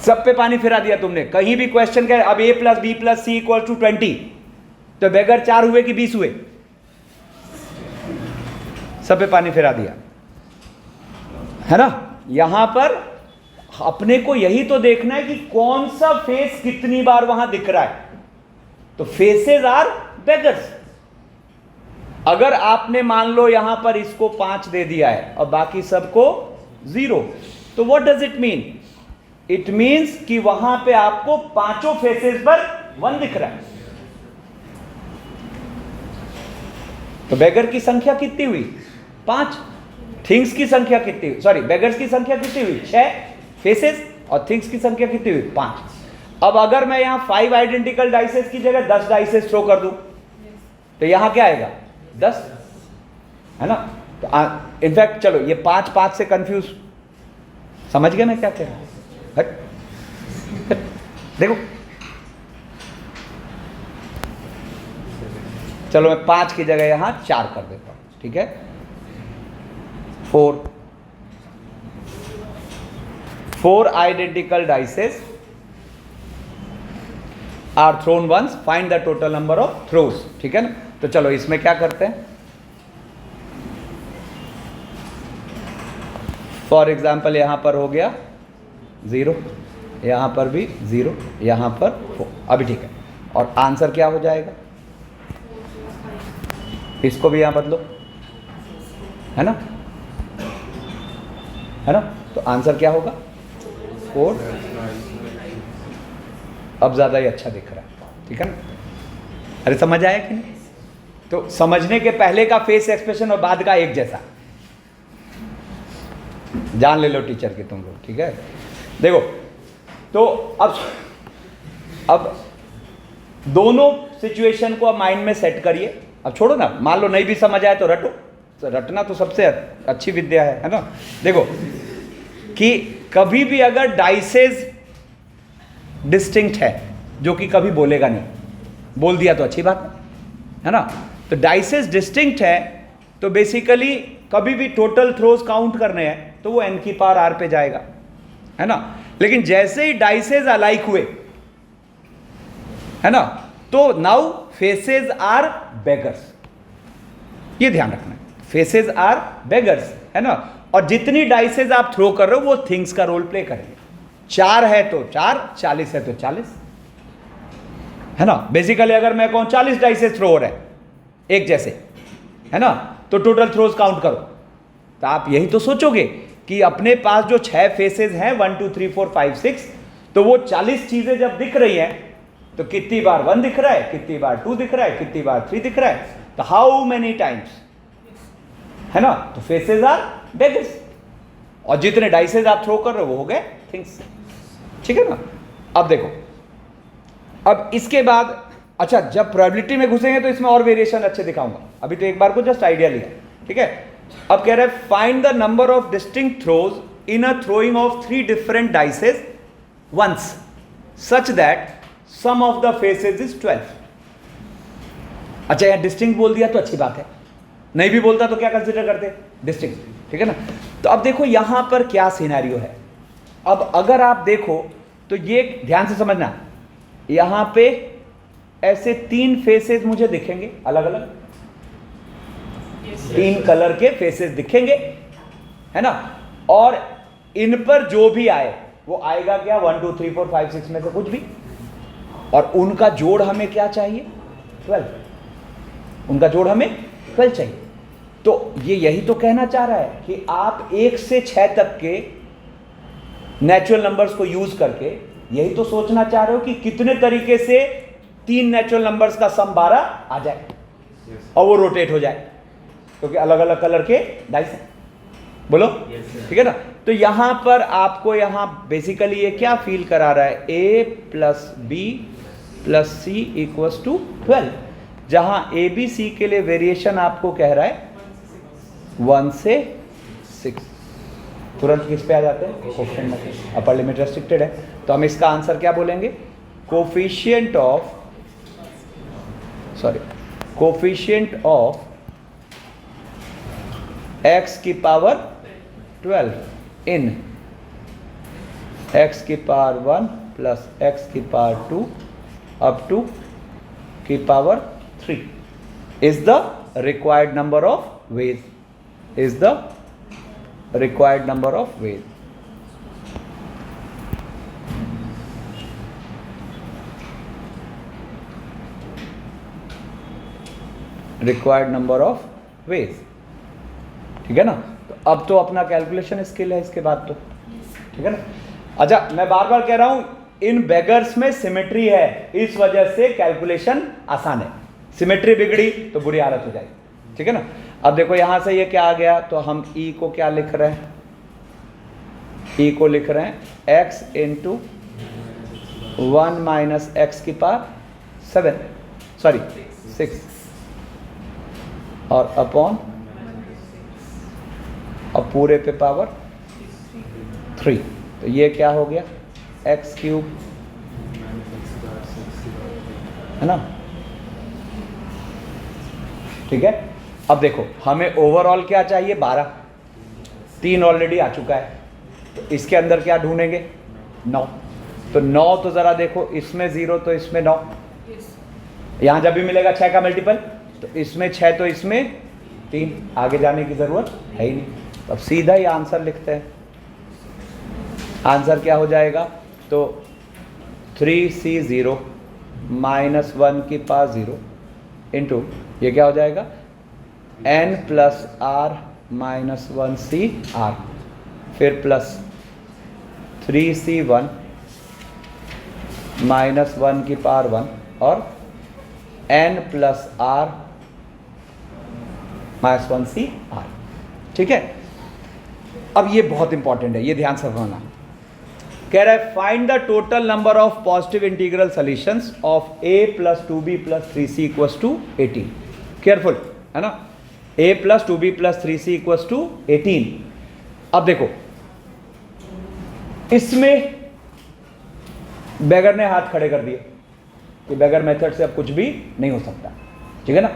सब पे पानी फिरा दिया तुमने। कहीं भी क्वेश्चन का अब a + b + c = 20, तो बेगर 4 हुए कि 20 हुए? सब पे पानी फिरा दिया, है ना। यहां पर अपने को यही तो देखना है कि कौन सा फेस कितनी बार वहां दिख रहा है। तो फेसेस आर बेगर्स। अगर आपने मान लो यहां पर इसको 5 दे दिया है और बाकी सबको 0, तो what does it mean? It means कि वहां पे आपको पांचों फेसेस पर 1 दिख रहा है। तो बेगर की संख्या कितनी हुई? 5। थिंग्स की संख्या कितनी हुई? सॉरी, बेगर्स की संख्या कितनी हुई? 6 फेसेस, और थिंग्स की संख्या कितनी हुई? 5। अब अगर मैं यहां 5 आइडेंटिकल डाइसेस की जगह 10 डाइसेस थ्रो कर दूं तो यहां क्या आएगा? 10, है ना। तो इनफैक्ट चलो ये 5 5 से कंफ्यूज, समझ गए मैं क्या कह रहा हूं? देखो, चलो मैं 5 की जगह यहां 4 कर देता हूं, ठीक है। 4 identical dices are thrown once, find the total number of throws, ठीक है ना। तो चलो इसमें क्या करते हैं। फॉर एग्जाम्पल यहां पर हो गया 0, यहां पर भी 0, यहां पर 4, अभी ठीक है। और आंसर क्या हो जाएगा? इसको भी यहां बदलो, है ना, है ना। तो आंसर क्या होगा? 4। अब ज्यादा ही अच्छा दिख रहा है, ठीक है ना। अरे समझ आया कि नहीं? तो समझने के पहले का फेस एक्सप्रेशन और बाद का एक जैसा, जान ले लो टीचर के तुम लोग, ठीक है। देखो, तो अब दोनों सिचुएशन को आप माइंड में सेट करिए। अब छोड़ो ना, मान लो नहीं भी समझ आए तो रटो, तो रटना तो सबसे अच्छी विद्या है ना। देखो कि कभी भी अगर डाइसेस डिस्टिंक्ट है, जो कि कभी बोलेगा नहीं, बोल दिया तो अच्छी बात है ना। तो डाइसेस डिस्टिंक्ट है तो बेसिकली कभी भी टोटल थ्रोज काउंट करने हैं तो वो n की पावर r पे जाएगा, है ना। लेकिन जैसे ही डाइसेस अलाइक हुए, है ना, तो नाउ फेसेस आर बेगर्स, ये ध्यान रखना है। फेसेस आर बेगर्स, है ना। और जितनी डाइसेस आप थ्रो कर रहे हो वो थिंग्स का रोल प्ले करेंगे। 4 है तो 4, 40 है तो 40, है ना। बेसिकली अगर मैं कहूं 40 डाइसेस थ्रो हो रहे हैं एक जैसे, है ना, तो टोटल थ्रोज काउंट करो। तो आप यही तो सोचोगे कि अपने पास जो 6 फेसेस हैं 1 2 3 4 5 6, तो वो 40 चीजें जब दिख रही हैं तो कितनी बार 1 दिख रहा है, कितनी बार 2 दिख रहा है, कितनी बार 3 दिख रहा है, तो हाउ मेनी टाइम्स, है ना। तो फेसेस आर बेगर्स, और जितने डाइसेस आप थ्रो कर रहे हो वो हो गए थिंग्स, ठीक है ना। अब देखो, अब इसके बाद अच्छा, जब प्रोबेबिलिटी में घुसेंगे तो इसमें और वेरिएशन अच्छे दिखाऊंगा। अभी तो एक बार को जस्ट आइडिया लिया, ठीक है। अब कह रहा है find the number of distinct throws in a throwing of 3 different dices once such that sum of the faces is 12। अच्छा, यहां डिस्टिंक्ट बोल दिया तो अच्छी बात है, नहीं भी बोलता तो क्या कंसिडर करते? डिस्टिंक्ट, ठीक है ना। तो अब देखो यहां पर क्या सिनेरियो है। अब अगर आप देखो तो ये ध्यान से समझना, यहां पे ऐसे 3 फेसेस मुझे दिखेंगे अलग अलग, 3 कलर के फेसेस दिखेंगे, है ना। और इन पर जो भी आए वो आएगा क्या, 1 2 3 4 5 6 में से कुछ भी, और उनका जोड़ हमें क्या चाहिए, 12। उनका जोड़ हमें 12 चाहिए। तो ये यही तो कहना चाह रहा है कि आप 1 से 6 तक के नेचुरल नंबर्स को यूज करके यही तो सोचना चाह रहे हो कि कितने तरीके से 3 नेचुरल नंबर्स का सम 12 आ जाए और वो रोटेट हो जाए, क्योंकि अलग अलग कलर के डाइस हैं। बोलो ठीक है ना। तो यहां पर आपको यहां बेसिकली ये क्या फील करा रहा है, a plus B plus C equals to 12, जहां ए बी सी के लिए वेरिएशन आपको कह रहा है 1 से 6। तुरंत किस पे आ जाते हैं, कोफिशिएंट में। अपर लिमिट रेस्ट्रिक्टेड है, तो हम इसका आंसर क्या बोलेंगे, कोफिशिएंट ऑफ x की पावर 12 इन x की पावर 1 प्लस x की पावर 2 अप टू की power 3 is the required number of veg, is the required number of ways. Required number of ways, ठीक है ना। तो अब तो अपना कैलकुलेशन स्किल है इसके बाद तो, ठीक है ना। अच्छा, मैं बार बार कह रहा हूं इन बेगर्स में सिमेट्री है, इस वजह से कैलकुलेशन आसान है। सिमेट्री बिगड़ी तो बुरी हालत हो जाएगी, ठीक है ना। अब देखो यहां से ये क्या आ गया, तो हम e को क्या लिख रहे हैं, e को लिख रहे हैं x इंटू 1 माइनस एक्स की पावर 6 और अपॉन और पूरे पे पावर 3। तो ये क्या हो गया, एक्स क्यूब, है ना, ठीक है। अब देखो हमें ओवरऑल क्या चाहिए, 12, 3 ऑलरेडी आ चुका है, तो इसके अंदर क्या ढूंढेंगे, 9। तो 9 तो ज़रा देखो, इसमें 0 तो इसमें 9, यहाँ जब भी मिलेगा 6 का मल्टीपल, तो इसमें 6 तो इसमें 3, आगे जाने की ज़रूरत है ही नहीं। तो अब सीधा ही आंसर लिखते हैं। आंसर क्या हो जाएगा, तो 3c0 माइनस 1 की पावर 0 इंटू ये क्या हो जाएगा, n plus R minus 1c r, फिर प्लस 3c1 माइनस 1 की पावर 1 और n plus r minus 1c r, ठीक है। अब ये बहुत इंपॉर्टेंट है, ये ध्यान से रखना। कह रहा है find the total number of positive integral solutions of a plus 2b plus 3c equals to 18। Careful, है ना, a plus 2b plus 3c equals to 18। अब देखो इसमें बेगर ने हाथ खड़े कर दिए कि बेगर मेथड से अब कुछ भी नहीं हो सकता, ठीक है ना,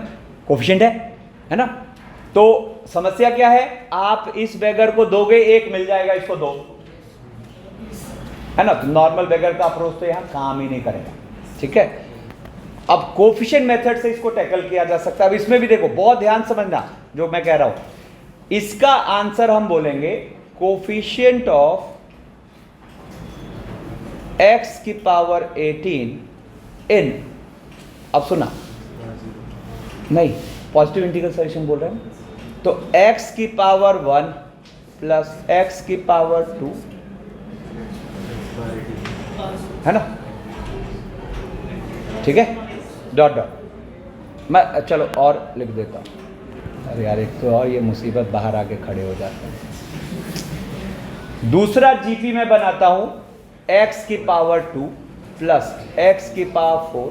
कोफिशिएंट है ना। तो समस्या क्या है, आप इस बेगर को दोगे, एक मिल जाएगा, इसको 2, है ना। तो नॉर्मल बेगर का अप्रोच तो यहां काम ही नहीं करेगा, ठीक है। अब कोफिशिएंट मेथड से इसको टैकल किया जा सकता है। अब इसमें भी देखो, बहुत ध्यान समझना जो मैं कह रहा हूं, इसका आंसर हम बोलेंगे कोफिशिएंट ऑफ x की पावर 18 इन, अब सुना नहीं, पॉजिटिव इंटीग्रल सॉल्यूशन बोल रहे हैं, तो x की पावर 1 प्लस x की पावर 2, है ना, ठीक है, डॉट डॉट। मैं चलो और लिख देता हूं, अरे यार एक तो और ये मुसीबत बाहर आके खड़े हो जाते हैं। दूसरा जीपी में बनाता हूं x की पावर 2 प्लस x की पावर 4,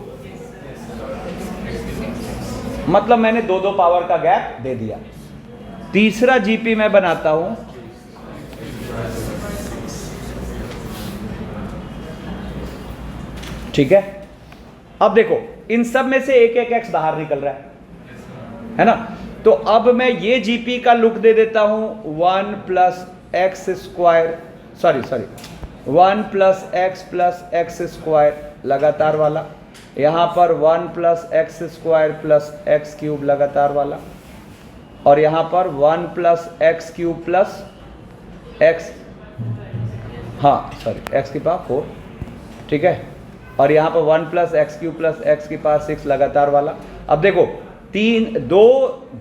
मतलब मैंने 2 पावर का गैप दे दिया। तीसरा जीपी में बनाता हूं ठीक है। अब देखो इन सब में से एक एक x बाहर निकल रहा है ना। तो अब मैं ये जीपी का लुक दे देता हूं 1 plus x square, sorry 1 plus x square लगातार वाला, यहाँ पर 1 plus x square plus x cube लगातार वाला, और यहाँ पर 1 plus x cube plus x, हाँ सॉरी एक्स की पावर 4, ठीक है, और यहाँ पर 1 plus x cube plus x की पावर 6 लगातार वाला। अब देखो 3 2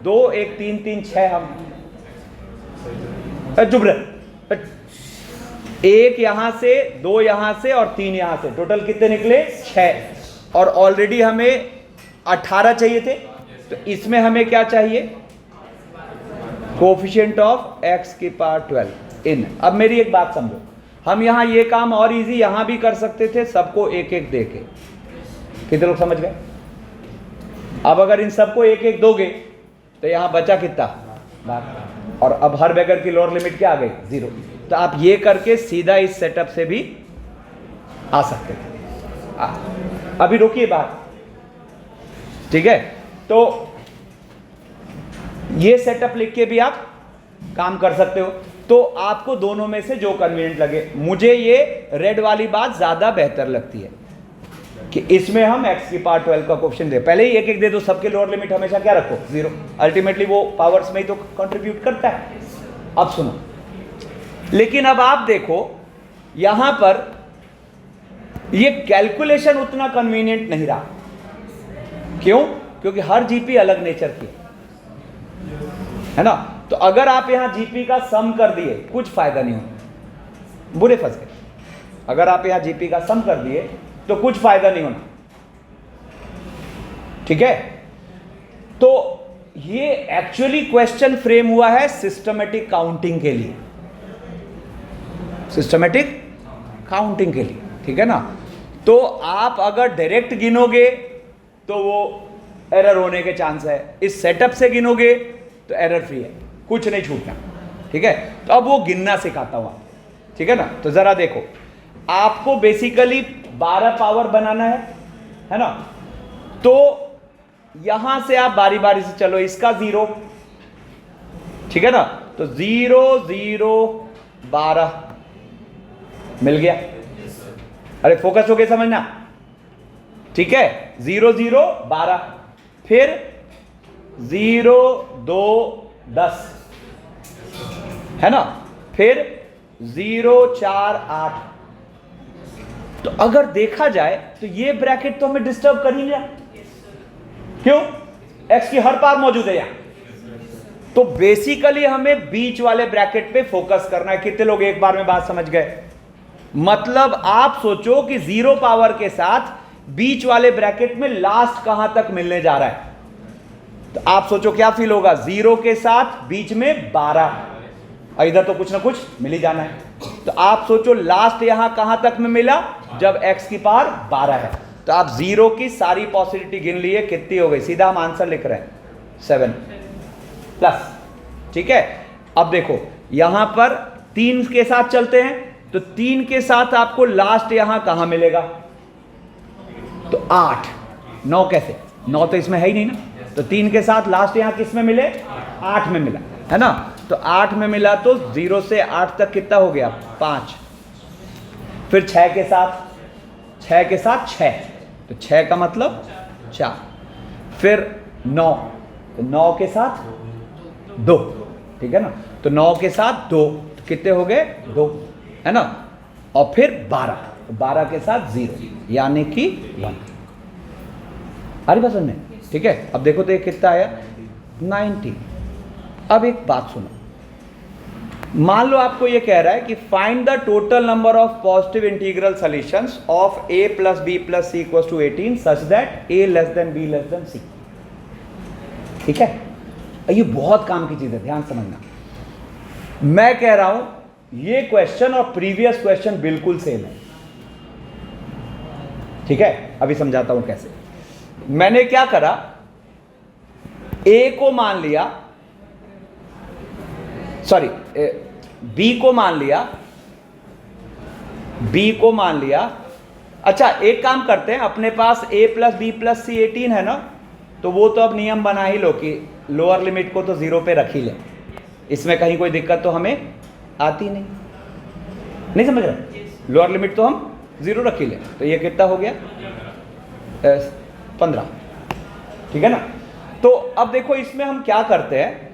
2 1 3 3 6, हम चुप रहे, एक यहां से, 2 यहां से और 3 यहां से, टोटल कितने निकले 6, और ऑलरेडी हमें 18 चाहिए थे, तो इसमें हमें क्या चाहिए, कोफिशिएंट ऑफ x की पावर 12 इन। अब मेरी एक बात समझो, हम यहां ये काम और इजी यहां भी कर सकते थे, सबको एक एक दे के। कितने लोग समझ गए? अब अगर इन सबको एक एक दोगे तो यहां बचा कितना, 12, और अब हर बेगर की लोअर लिमिट क्या आ गई, 0। तो आप ये करके सीधा इस सेटअप से भी आ सकते थे। अभी रोकिए बात, ठीक है, तो ये सेटअप लिख के भी आप काम कर सकते हो। तो आपको दोनों में से जो कन्वीनियंट लगे, मुझे ये रेड वाली बात ज्यादा बेहतर लगती है कि इसमें हम x की पावर 12 का कोएफिशिएंट दे, पहले ही एक एक दे दो, सबके लोअर लिमिट हमेशा क्या रखो, 0। अल्टीमेटली वो पावर्स में ही तो कंट्रीब्यूट करता है। अब सुनो, लेकिन अब आप देखो यहां पर ये कैलकुलेशन उतना कन्वीनियंट नहीं रहा। क्यों? क्योंकि हर जीपी अलग नेचर की है ना। तो अगर आप यहां जीपी का सम कर दिए, कुछ फायदा नहीं होना, बुरे फंस गए। अगर आप यहां जीपी का सम कर दिए तो कुछ फायदा नहीं होना, ठीक है। तो ये एक्चुअली क्वेश्चन फ्रेम हुआ है सिस्टमेटिक काउंटिंग के लिए, सिस्टमेटिक काउंटिंग के लिए, ठीक है ना। तो आप अगर डायरेक्ट गिनोगे तो वो एरर होने के चांस है, इस सेटअप से गिनोगे तो एरर फ्री है, कुछ नहीं छूटना, ठीक है। तो अब वो गिनना सिखाता हूं, ठीक है ना। तो जरा देखो, आपको बेसिकली 12 पावर बनाना है ना। तो यहां से आप बारी बारी से चलो, इसका 0, ठीक है ना। तो 0 0 12 मिल गया। अरे फोकस हो गया, समझना, ठीक है। 0 0 12, फिर 0 2 10 है ना, फिर 0 4 8। तो अगर देखा जाए तो ये ब्रैकेट तो हमें डिस्टर्ब कर ही लिया, क्यों? x की हर पावर मौजूद है यहां। तो बेसिकली हमें बीच वाले ब्रैकेट पे फोकस करना है। कितने लोग एक बार में बात समझ गए? मतलब आप सोचो कि 0 पावर के साथ बीच वाले ब्रैकेट में लास्ट कहां तक मिलने जा रहा है। तो आप सोचो क्या फील होगा, 0 के साथ बीच में 12, इधर तो कुछ ना कुछ मिल ही जाना है। तो आप सोचो लास्ट यहां कहां तक में मिला, जब x की पावर 12 है। तो आप 0 की सारी पॉसिबिलिटी गिन लिए, कितनी हो गई? सीधा हम आंसर लिख रहे हैं 7 प्लस, ठीक है। अब देखो यहां पर 3 के साथ चलते हैं, तो 3 के साथ आपको लास्ट यहां कहां मिलेगा? तो 8 9 कैसे? 9 तो इसमें है ही नहीं ना। तो 3 के साथ लास्ट यहां किस में मिले? 8 में मिला, है ना। तो 8 में मिला, तो 0 से 8 तक कितना हो गया? 5। फिर 6 के साथ 6, तो 6 का मतलब 4। फिर 9, तो 9 के साथ 2, ठीक है ना। तो 9 के साथ 2, तो कितने हो गए? 2, है ना। और फिर 12, तो 12 के साथ 0, यानी कि 1। अरे बस सुनने, ठीक है। अब देखो तो ये कितना आया? 90। अब एक बात सुनो, मान लो आपको ये कह रहा है कि find the total number of positive integral solutions of a plus B plus C equals to 18 such that a less than b less than c, ठीक है। ये बहुत काम की चीज है, ध्यान समझना। मैं कह रहा हूं ये क्वेश्चन और प्रीवियस क्वेश्चन बिल्कुल सेम है, ठीक है। अभी समझाता हूं कैसे। मैंने क्या करा, a को मान लिया, सॉरी b को मान लिया। अच्छा एक काम करते हैं, अपने पास a प्लस बी प्लस सी 18 है ना, तो वो तो अब नियम बना ही लो कि लोअर लिमिट को तो 0 पे रख ही ले, इसमें कहीं कोई दिक्कत तो हमें आती नहीं। नहीं समझ रहे? लोअर लिमिट तो हम 0 रख ही लें, तो ये कितना हो गया 15, ठीक है ना। तो अब देखो इसमें हम क्या करते हैं,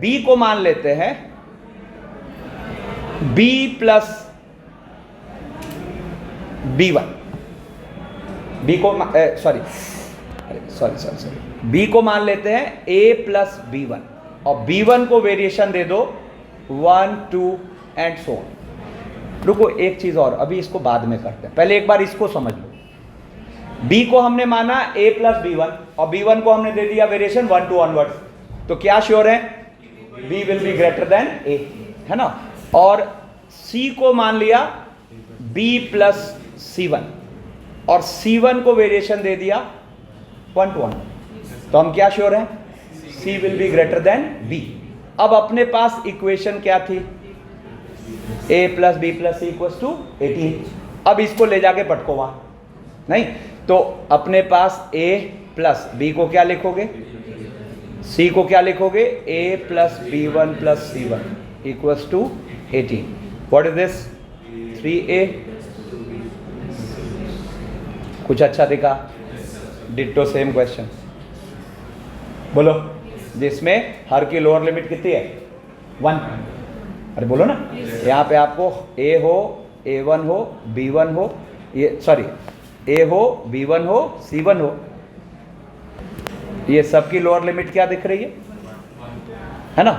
बी को मान लेते हैं b प्लस b1, बी को सॉरी बी को मान लेते हैं a प्लस b1 और b1 को वेरिएशन दे दो 1 2 एंड सो ऑन। रुको एक चीज और, अभी इसको बाद में करते हैं, पहले एक बार इसको समझ लो। b को हमने माना a प्लस b1 और b1 को हमने दे दिया वेरिएशन 1 2 ऑनवर्ड्स, तो क्या श्योर है b will be greater then a, है ना। और c को मान लिया b प्लस c1 और c1 को वेरिएशन दे दिया 1 to 1, तो हम क्या श्योर हैं c will be greater than b। अब अपने पास इक्वेशन क्या थी, a plus B plus C equals to 18। अब इसको ले जाके पटको वहां, नहीं तो अपने पास a प्लस बी को क्या लिखोगे, c को क्या लिखोगे, a plus b1 plus c1 equals to 18। What is this 3a, कुछ अच्छा दिखा, डिट्टो सेम क्वेश्चन बोलो, जिसमें हर की लोअर लिमिट कितनी है 1। अरे बोलो ना, यहाँ पे आपको a हो a1 हो b1 हो, ये सॉरी a हो b1 हो c1 हो, ये सब की लोअर लिमिट क्या दिख रही है ना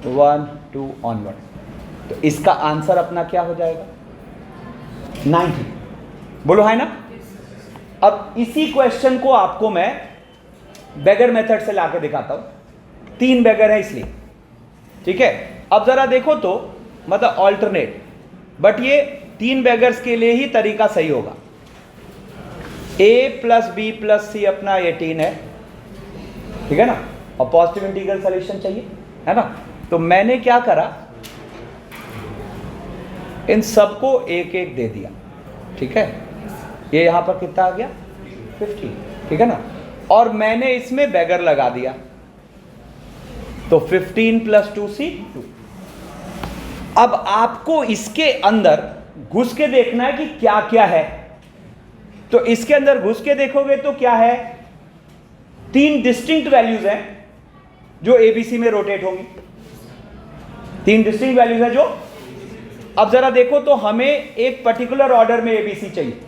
1 2 ऑनवर्ड। तो इसका आंसर अपना क्या हो जाएगा 90, बोलो है ना। अब इसी क्वेश्चन को आपको मैं बेगर मेथड से लाके दिखाता हूं, 3 बेगर है इसलिए, ठीक है। अब जरा देखो तो मतलब ऑल्टरनेट, बट ये 3 बेगर्स के लिए ही तरीका सही होगा। a प्लस बी प्लस सी अपना 18 है, ठीक है ना, और पॉजिटिव इंटीग्रल सॉल्यूशन चाहिए, है ना। तो मैंने क्या करा, इन सबको एक एक दे दिया, ठीक है। ये यहां पर कितना आ गया 15, ठीक है ना, और मैंने इसमें बेगर लगा दिया, तो 15 प्लस 2c 2। अब आपको इसके अंदर घुस के देखना है कि क्या क्या है, तो इसके अंदर घुस के देखोगे तो क्या है, 3 डिस्टिंक्ट वैल्यूज हैं जो एबीसी में रोटेट होंगी, 3 डिस्टिंक्ट वैल्यूज हैं जो, अब जरा देखो तो हमें एक पर्टिकुलर ऑर्डर में एबीसी चाहिए,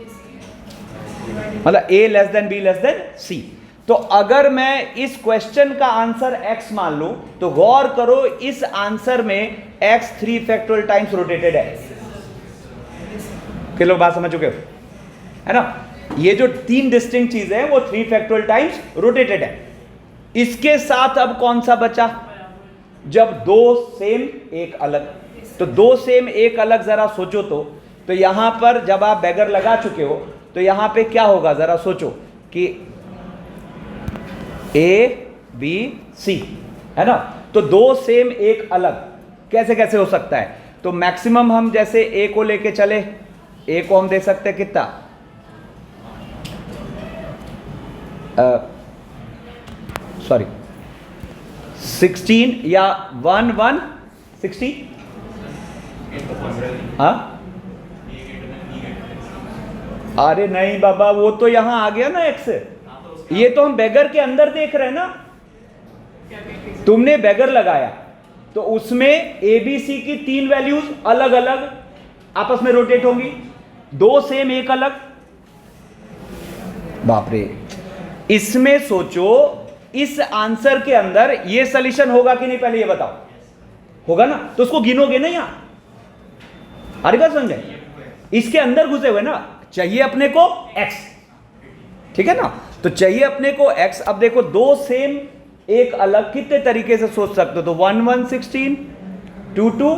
मतलब a less than b less than c। तो अगर मैं इस क्वेश्चन का आंसर x मान लूं तो गौर करो इस आंसर में x 3 फैक्टोरियल टाइम्स रोटेटेड है। कि लोग बात समझ चुके हो, है ना। ये जो 3 डिस्टिंक्ट चीजें हैं वो 3 फैक्टोरियल टाइम्स रोटेटेड है। इसके साथ अब कौन सा बचा, जब 2 सेम एक अलग, तो 2 सेम एक अलग जरा सोचो तो यहां पर जब आप बेगर लगा चुके हो तो यहां पे क्या होगा, जरा सोचो कि A B C, है ना। तो 2 सेम एक अलग कैसे कैसे हो सकता है, तो मैक्सिमम हम जैसे A को लेके चले, A को हम दे सकते हैं कितना सॉरी 16 या 1 1 60, हाँ अरे नहीं बाबा, वो तो यहां आ गया ना x, ये तो हम बेगर के अंदर देख रहे हैं ना। तुमने बेगर लगाया तो उसमें एबीसी की 3 वैल्यूज अलग अलग आपस में रोटेट होंगी, 2 सेम एक अलग। बाप रे, इसमें सोचो इस आंसर के अंदर ये सॉल्यूशन होगा कि नहीं, पहले ये बताओ, होगा ना, तो उसको गिनोगे ना यहां। अरे बात समझे, इसके अंदर घुसे हुए ना, चाहिए अपने को x, ठीक है ना, तो चाहिए अपने को x। अब देखो 2 सेम एक अलग कितने तरीके से सोच सकते हो, तो 1 1 16 2 2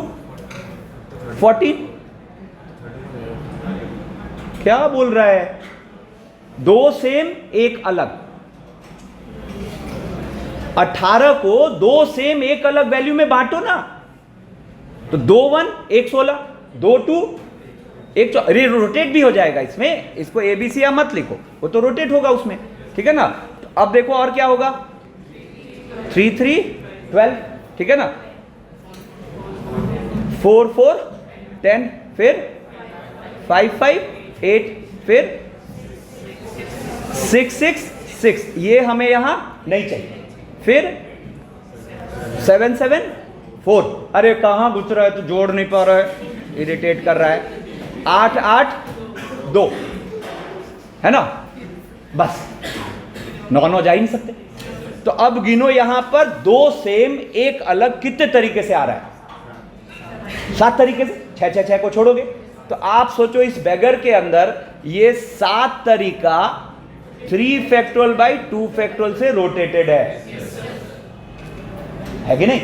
14, क्या बोल रहा है, 2 सेम एक अलग, 18 को 2 सेम एक अलग वैल्यू में बांटो ना, तो 2 1 1 16 2 2 एक, अरे रोटेट भी हो जाएगा इसमें, इसको एबीसी या मत लिखो, वो तो रोटेट होगा उसमें, ठीक है ना। तो अब देखो और क्या होगा 3 3 12, ठीक है ना। 4 4 10, फिर 5 5 8, फिर 6 6 6, ये हमें यहां नहीं चाहिए। फिर 7 7 4, अरे कहाँ घुस रहा है, तो जोड़ नहीं पा रहा है, इरिटेट कर रहा है। 8 8 2, है ना, बस 9 9 जा ही नहीं सकते। तो अब गिनो यहां पर 2 सेम एक अलग कितने तरीके से आ रहा है? 7 तरीके से। 6 6 6 को छोड़ोगे तो आप सोचो इस बेगर के अंदर ये 7 तरीका 3 फैक्टोरियल बाई 2 फैक्टोरियल से रोटेटेड है कि नहीं?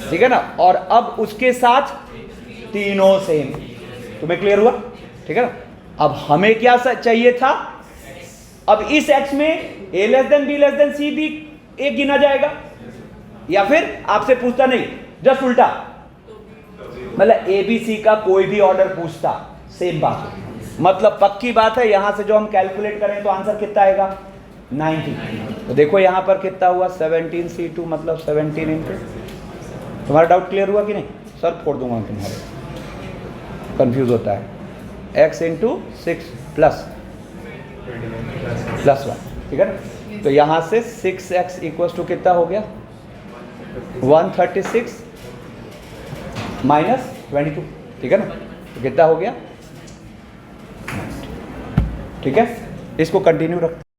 ठीक है ना। और अब उसके साथ तीनों सेम। तुम्हें क्लियर हुआ? ठीक है ना। अब हमें क्या चाहिए था? अब इस x में a less than b less than c भी एक गिना जाएगा, या फिर आपसे पूछता नहीं, जस्ट उल्टा, मतलब a b c का कोई भी ऑर्डर पूछता, सेम बात। मतलब पक्की बात है, यहां से जो हम कैलकुलेट करें तो आंसर कितना आएगा? 90। तो देखो यहां पर कितना हुआ? 17c2 मतलब 17 इंटू। तुम्हारा डाउट क्लियर हुआ कि नहीं? सर फोड़ दूंगा तुम्हारे, कंफ्यूज होता है। x इंटू 6 प्लस 1, ठीक है ना। तो यहां से 6x इक्वल टू कितना हो गया? 136 माइनस 22, ठीक है ना। तो कितना हो गया? ठीक है, इसको कंटिन्यू रखते